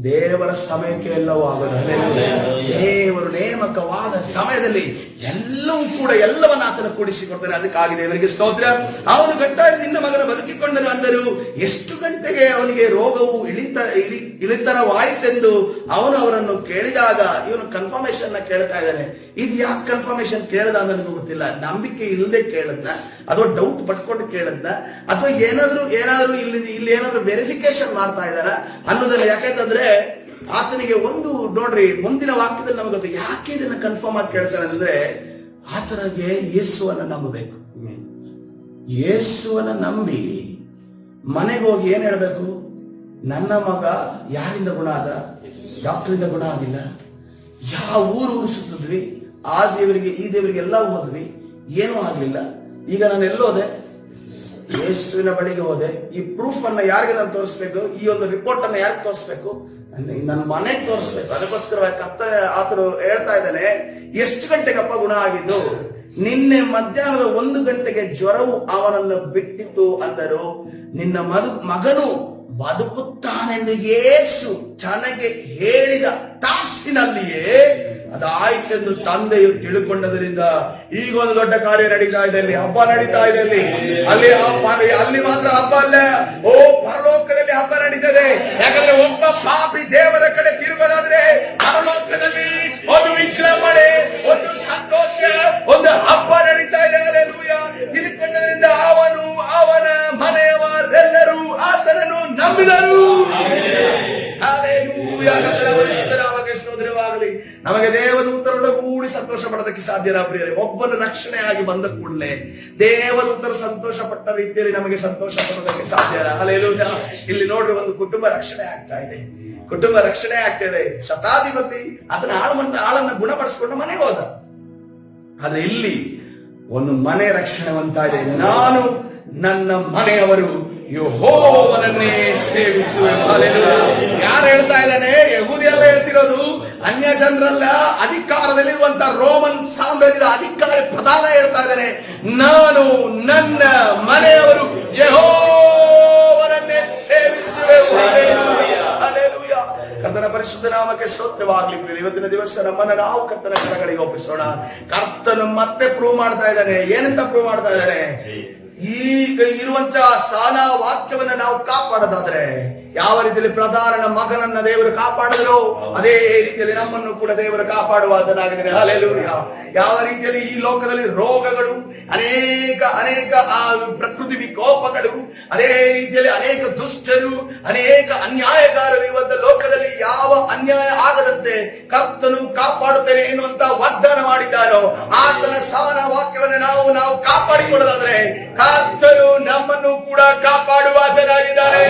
ದೇವರ ಸಮಯಕ್ಕೆ ಎಲ್ಲವೂ ಆಗೋದು. ದೇವರು ನೇಮಕವಾದ ಸಮಯದಲ್ಲಿ ಎಲ್ಲವೂ ಕೂಡ ಎಲ್ಲವನ್ನ ಆತನ ಕೂಡಿಸಿಕೊಡ್ತಾನೆ. ಅದಕ್ಕಾಗಿ ದೇವರಿಗೆ ಸ್ತೋತ್ರ. ಅವನು ಗಟ್ಟಾಗಿ ನಿನ್ನ ಮಗನ ಬದುಕಿಕೊಂಡನು ಅಂದರು. ಎಷ್ಟು ಗಂಟೆಗೆ ಅವನಿಗೆ ರೋಗವು ಇಳಿತರವಾಯಿತೆಂದು ಅವನು ಅವರನ್ನು ಕೇಳಿದಾಗ ಇವನು ಕನ್ಫರ್ಮೇಶನ್ ಕೇಳ್ತಾ ಇದ್ದಾನೆ. ಇದು ಯಾಕೆ ಕನ್ಫರ್ಮೇಶನ್ ಕೇಳದ ನನಗೂ ಗೊತ್ತಿಲ್ಲ. ನಂಬಿಕೆ ಇಲ್ಲದೆ ಕೇಳದ್ನ ಅಥವಾ ಡೌಟ್ ಪಟ್ಕೊಂಡು ಕೇಳದ್ನ ಅಥವಾ ಏನಾದ್ರೂ ಇಲ್ಲಿ ಏನಾದ್ರೂ ವೆರಿಫಿಕೇಶನ್ ಮಾಡ್ತಾ ಇದ್ದಾರ ಅನ್ನೋದನ್ನ. ಯಾಕೆಂತಂದ್ರೆ ಆತನಿಗೆ ಒಂದು ನೋಡ್ರಿ, ಮುಂದಿನ ವಾಕ್ಯದಲ್ಲಿ ನಮಗೆ ಗೊತ್ತು ಯಾಕೆ ಇದನ್ನ ಕನ್ಫರ್ಮ್ ಆಗಿ ಕೇಳ್ತಾನೆ ಅಂದ್ರೆ, ಆತನಿಗೆ ಯೇಸುವನ್ನ ನಂಬಬೇಕು. ಯೇಸುವನ್ನ ನಂಬಿ ಮನೆಗೆ ಹೋಗಿ ಏನ್ ಹೇಳ್ಬೇಕು? ನನ್ನ ಮಗ ಯಾರಿಂದ ಗುಣ ಆದ? ಡಾಕ್ಟರಿಂದ ಗುಣ ಆಗಿಲ್ಲ. ಯಾವ ಊರು ಸುತ್ತಿದ್ವಿ, ಆ ದೇವರಿಗೆ ಈ ದೇವರಿಗೆ ಎಲ್ಲ ಹೋದ್ವಿ, ಏನೂ ಆಗ್ಲಿಲ್ಲ. ಈಗ ನಾನು ಎಲ್ಲೋದೆ? ಯೇಸುವಿನ ಬಳಿಗೆ ಹೋದೆ. ಈ ಪ್ರೂಫ್ ಅನ್ನ ಯಾರಿಗೆ ನಾನು ತೋರಿಸ್ಬೇಕು? ಈ ಒಂದು ರಿಪೋರ್ಟ್ ಅನ್ನ ಯಾರಿಗೆ ತೋರಿಸ್ಬೇಕು? ನನ್ನ ಮನೆಗೆ ತೋರಿಸ್ಬೇಕು. ಅದಕ್ಕೋಸ್ಕರ ಆತನು ಹೇಳ್ತಾ ಇದ್ದಾನೆ, ಎಷ್ಟು ಗಂಟೆಗಪ್ಪ ಗುಣ ಆಗಿದ್ದು? ನಿನ್ನೆ ಮಧ್ಯಾಹ್ನದ 1 ಗಂಟೆಗೆ ಜ್ವರವು ಅವನನ್ನು ಬಿಟ್ಟಿತು ಅಂದರು. ನಿನ್ನ ಮಗನು ಬದುಕುತ್ತಾನೆಂದು ಯೇಸು ತನಗೆ ಹೇಳಿದ ತಾಸಿನಲ್ಲಿಯೇ ಅದಾಯ್ತೆಂದು ತಂದೆಯು ತಿಳ್ಕೊಂಡದರಿಂದ ಈಗ ಒಂದು ದೊಡ್ಡ ಕಾರ್ಯ ನಡೀತಾ ಇದೆ. ಹಬ್ಬ ನಡೀತಾ ಇದೆ. ಅಲ್ಲಿ ಮಾತ್ರ ಹಬ್ಬ ಅಲ್ಲ, ಓ ಪರಲೋಕದಲ್ಲಿ ಹಬ್ಬ ನಡೀತದೆ. ಯಾಕಂದ್ರೆ ಒಬ್ಬ ಪಾಪಿ ದೇವರ ಕಡೆ ತಿರುಗೋದಾದ್ರೆ ಪರಲೋಕದಲ್ಲಿ ಒಂದು ವಿಜೃಂಭಣೆ, ಒಂದು ಸಂತೋಷ, ಒಂದು ಹಬ್ಬ ನಡೀತಾ ಇದೆ. ಹಲ್ಲೆಲೂಯಾ. ತಿಳ್ಕೊಂಡರಿಂದ ಅವನ ಮನೆಯವರೆಲ್ಲರೂ ಆತನನ್ನು ನಂಬಿದರು. ಹಲ್ಲೆಲೂಯಾ. ಕರ್ತನ ಪರಿಶುದ್ಧ ನಾಮಕ್ಕೆ ಸ್ತೋತ್ರವಾಗಲಿ. ನಮಗೆ ದೇವದೂತರನ್ನು ಕೂಡಿ ಸಂತೋಷ ಪಡೋದಕ್ಕೆ ಸಾಧ್ಯನಾ ಪ್ರಿಯರೇ? ಒಬ್ಬನ ರಕ್ಷಣೆಯಾಗಿ ಬಂದ ಕೂಡಲೇ ದೇವದೂತರು ಸಂತೋಷ ಪಟ್ಟ ರೀತಿಯಲ್ಲಿ ನಮಗೆ ಸಂತೋಷ ಪಡೋದಕ್ಕೆ ಸಾಧ್ಯ. ಹಲ್ಲೆಲೂಯಾ. ಇಲ್ಲಿ ನೋಡ್ರಿ, ಒಂದು ಕುಟುಂಬ ರಕ್ಷಣೆ ಆಗ್ತಾ ಇದೆ. ಕುಟುಂಬ ರಕ್ಷಣೆ ಆಗ್ತಿದೆ. ಶತಾಧಿಪತಿ ಅದನ್ನ ಆಳನ್ನ ಗುಣಪಡಿಸಿಕೊಂಡು ಮನೆಗೆ ಹೋದ. ಆದ್ರೆ ಇಲ್ಲಿ ಒಂದು ಮನೆ ರಕ್ಷಣೆವಂತ ಇದೆ. ನಾನು ನನ್ನ ಮನೆಯವರು ಯೆಹೋವನನ್ನೇ ಸೇವಿಸುವೆ. ಯಾರು ಹೇಳ್ತಾ ಇದ್ದಾನೆ? ಯೆಹೂದಿ ಅಲ್ಲ ಹೇಳ್ತಿರೋದು, ಅನ್ಯ ಜನರಲ್ಲ, ಅಧಿಕಾರದಲ್ಲಿರುವಂತ ರೋಮನ್ ಸಾಮ್ರಾಜ್ಯದ ಅಧಿಕಾರಿ ಪ್ರಧಾನ ಹೇಳ್ತಾ ಇದ್ದಾನೆ, ನಾನು ನನ್ನ ಮನೆಯವರು ಯೆಹೋವನನ್ನೇ ಸೇವಿಸುವೆ. ಹಲ್ಲೆಲೂಯಾ. ಕರ್ತನ ಪರಿಶುದ್ಧ ನಾಮಕ್ಕೆ ಸ್ತೋತ್ರವಾಗಲಿ. ಇವತ್ತಿನ ದಿವಸ ನಮ್ಮನ್ನ ನಾವು ಕರ್ತನ ಕರಗಳಿಗೆ ಒಪ್ಪಿಸೋಣ. ಕರ್ತನು ಮತ್ತೆ ಪ್ರೂವ್ ಮಾಡ್ತಾ ಇದ್ದಾನೆ. ಏನಂತ ಪ್ರೂವ್ ಮಾಡ್ತಾ ಇದ್ದಾನೆ? ಈಗ ಇರುವಂತಹ ಸಾಲ ವಾಕ್ಯವನ್ನ ನಾವು ಕಾಪಾಡೋದಾದ್ರೆ, ಯಾವ ರೀತಿಯಲ್ಲಿ ಪ್ರಧಾನನ ಮಗನನ್ನ ದೇವರು ಕಾಪಾಡಿದ್ರು, ಅದೇ ರೀತಿಯಲ್ಲಿ ನಮ್ಮನ್ನು ಕೂಡ ದೇವರು ಕಾಪಾಡುವಾತನಾಗಿದ್ದಾರೆ. ಹಲ್ಲೆಲೂಯಾ. ಯಾವ ರೀತಿಯಲ್ಲಿ ಈ ಲೋಕದಲ್ಲಿ ರೋಗಗಳು, ಅನೇಕ ಪ್ರಕೃತಿ ವಿಕೋಪಗಳು, ಅದೇ ರೀತಿಯಲ್ಲಿ ಅನೇಕ ದುಷ್ಟರು, ಅನೇಕ ಅನ್ಯಾಯಗಾರರು ಇರುವಂತ ಲೋಕದಲ್ಲಿ ಯಾವ ಅನ್ಯಾಯ ಆಗದಂತೆ ಕರ್ತನು ಕಾಪಾಡುತ್ತೇನೆ ಎನ್ನುವಂತ ವಾಗ್ದಾನ ಮಾಡಿದ್ದಾರೋ, ಆತನ ಸಾಲ ವಾಕ್ಯವನ್ನ ನಾವು ಕಾಪಾಡಿಕೊಳ್ಳೋದಾದ್ರೆ ಕರ್ತನು ನಮ್ಮನ್ನು ಕೂಡ ಕಾಪಾಡುವಾತನಾಗಿದ್ದಾರೆ.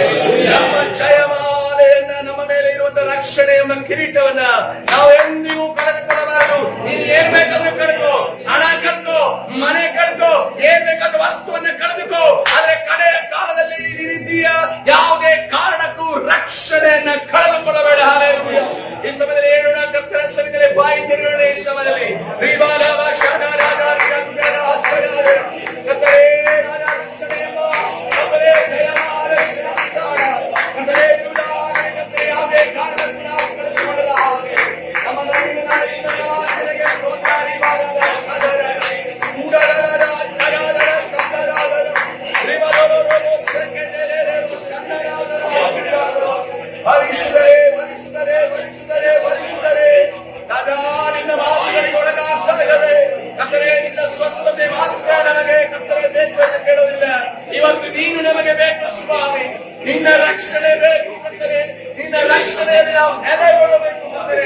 ನಮ್ಮ ಜಯಮಾಲೆಯನ್ನ, ನಮ್ಮ ಮೇಲೆ ಇರುವಂತಹ ರಕ್ಷಣೆ ಎಂಬ ಕಿರೀಟವನ್ನ ನಾವು ಎಂದಿಗೂ ಕಳೆದುಕೊಳ್ಳಬಾರದು. ನೀನು ಏನ್ ಬೇಕಾದ್ರೂ ಕಳೆದು, ಹಣ ಕಳೆದು, ಮನೆ ಕಳೆದು, ಏನ್ ಬೇಕಾದ್ರೂ ವಸ್ತುವನ್ನ ಕಳೆದುಕೋ, ಆದ್ರೆ ಕಡೆಯ ಕಾಲದಲ್ಲಿ ಈ ರೀತಿಯ ಯಾವುದೇ ಕಾರಣಕ್ಕೂ ರಕ್ಷಣೆಯನ್ನ ಕಳೆದುಕೊಳ್ಳಬೇಡ. ಹಲ್ಲೆಲೂಯಾ. ಈ ಸಮಯದಲ್ಲಿ ಹೇಳೋಣ, ಕರ್ತನ ಸನ್ನಿಧಿಯಲ್ಲಿ ಬಾಯಿ ತೆರೆಯೋಣ. ಈ ಸಮಯದಲ್ಲಿ ಸ್ವಸ್ಥತೆ ಮಾತ್ರ ನಮಗೆ ಕರ್ತನೆ ಬೇಕು ಎಂದು ಕೇಳೋದಿಲ್ಲ. ಇವತ್ತು ನೀನು ನಮಗೆ ಬೇಕು ಸ್ವಾಮಿ. ನಿನ್ನ ರಕ್ಷಣೆ ಬೇಕು ಕರ್ತನೆ. ನಿನ್ನ ರಕ್ಷಣೆಯಲ್ಲಿ ನಾವು ನೆಲೆಗೊಳ್ಳಬೇಕು ಕರ್ತನೆ.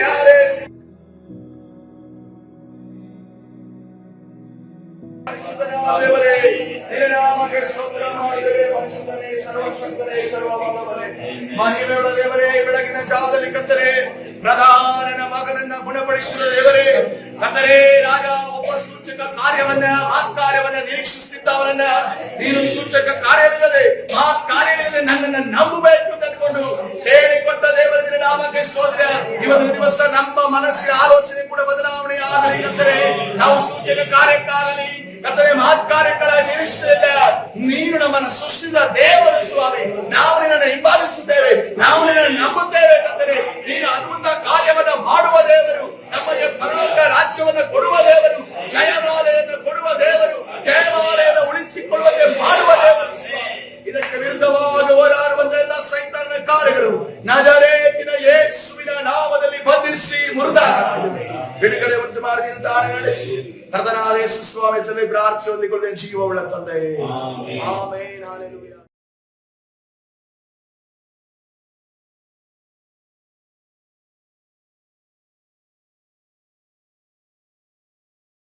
ದೇವರೇ, ನಿನ್ನ ನಾಮಕ್ಕೆ ಸ್ತೋತ್ರ ಮಾಡಿದರೆ ಪರಿಶುದ್ಧನೇ, ಸರ್ವಶಕ್ತನೇ, ಸರ್ವಭಾಗವನೇ, ಮಹಿಮೆಯುಳ್ಳ ದೇವರೇ, ಬೆಳಗಿನ ಜಾವದಲ್ಲಿ ಕರ್ತನೆ ಪ್ರಧಾನನ ಮಗನನ್ನ ಗುಣಪಡಿಸಿದ ದೇವರೇ, ಕರ್ತನೆ ರಾಜ ಒಬ್ಬ ಸೂಚಕ ಕಾರ್ಯವನ್ನ, ಆ ಕಾರ್ಯವನ್ನ ನಿರೀಕ್ಷಿಸುತ್ತಿದ್ದವರನ್ನ ನೀನು ಸೂಚಕ ಕಾರ್ಯವಿಲ್ಲದೆ, ಆ ಕಾರ್ಯವಿಲ್ಲದೆ ನನ್ನನ್ನು ನಂಬಬೇಕು ಅಂದ್ಕೊಂಡು ಹೇಳಿಕೊಟ್ಟ ದೇವರ ನಿನ್ನ ನಾಮಕ್ಕೆ ಸ್ತೋತ್ರ. ಇವತ್ತಿನ ದಿವಸ ನಮ್ಮ ಮನಸ್ಸಿನ ಆಲೋಚನೆ ಕೂಡ ಬದಲಾವಣೆ ಆಗಲಿ ಕರ್ತನೆ. ನಾವು ಸೂಚಕ ಕಾರ್ಯಕ್ಕಾಗಲಿ ಕರ್ತನೆ ಮಹತ್ ಕಾರ್ಯಗಳ ನಿರೀಕ್ಷೆಯಿಲ್ಲ. ನೀನು ನಮ್ಮನ್ನು ಸೃಷ್ಟಿಸಿದ ದೇವರು ಸ್ವಾಮಿ. ನಾವು ನಿನ್ನನ್ನು ಹಿಂಬಾಲಿಸುತ್ತೇವೆ, ನಾವು ನಿನ್ನನ್ನು ನಂಬುತ್ತೇವೆ ಕರ್ತನೆ. ನೀನು ಅದ್ಭುತ ಕಾರ್ಯವನ್ನ ಮಾಡುವ ದೇವರು, ನಮಗೆ ಪರಲೋಕ ರಾಜ್ಯವನ್ನ ಕೊಡುವ ದೇವರು, ಜಯಮಾಲೆಯನ್ನು ಕೊಡುವ ದೇವರು, ಜಯಮಾಲೆಯನ್ನು ಉಳಿಸಿಕೊಳ್ಳುವಂತೆ ಮಾಡುವ ದೇವರು. ಇದಕ್ಕೆ ವಿರುದ್ಧವಾಗಿ ಹೋರಾಡುವಂತ ಎಲ್ಲ ಸೈತಾನನ ಕಾರ್ಯಗಳು ನಜರೇತಿನ ಯೇಸುವಿನ ನಾಮದಲ್ಲಿ ಬಂಧಿಸಿ ಮುರಿದ ಬಿಡುಗಡೆ ಉಂಟು ಮಾಡಿ ನಡೆಸಿ ಕರ್ತನಾದ ಯೇಸು ಸ್ವಾಮಿ ಸಭೆ ಪ್ರಾರ್ಥನೆ ಹೊಂದಿಕೊಳ್ಳುವ ಜೀವವುಳ್ಳ ತಂದೆ. ಆಮೆನ್. ಹಲ್ಲೆಲೂಯಾ.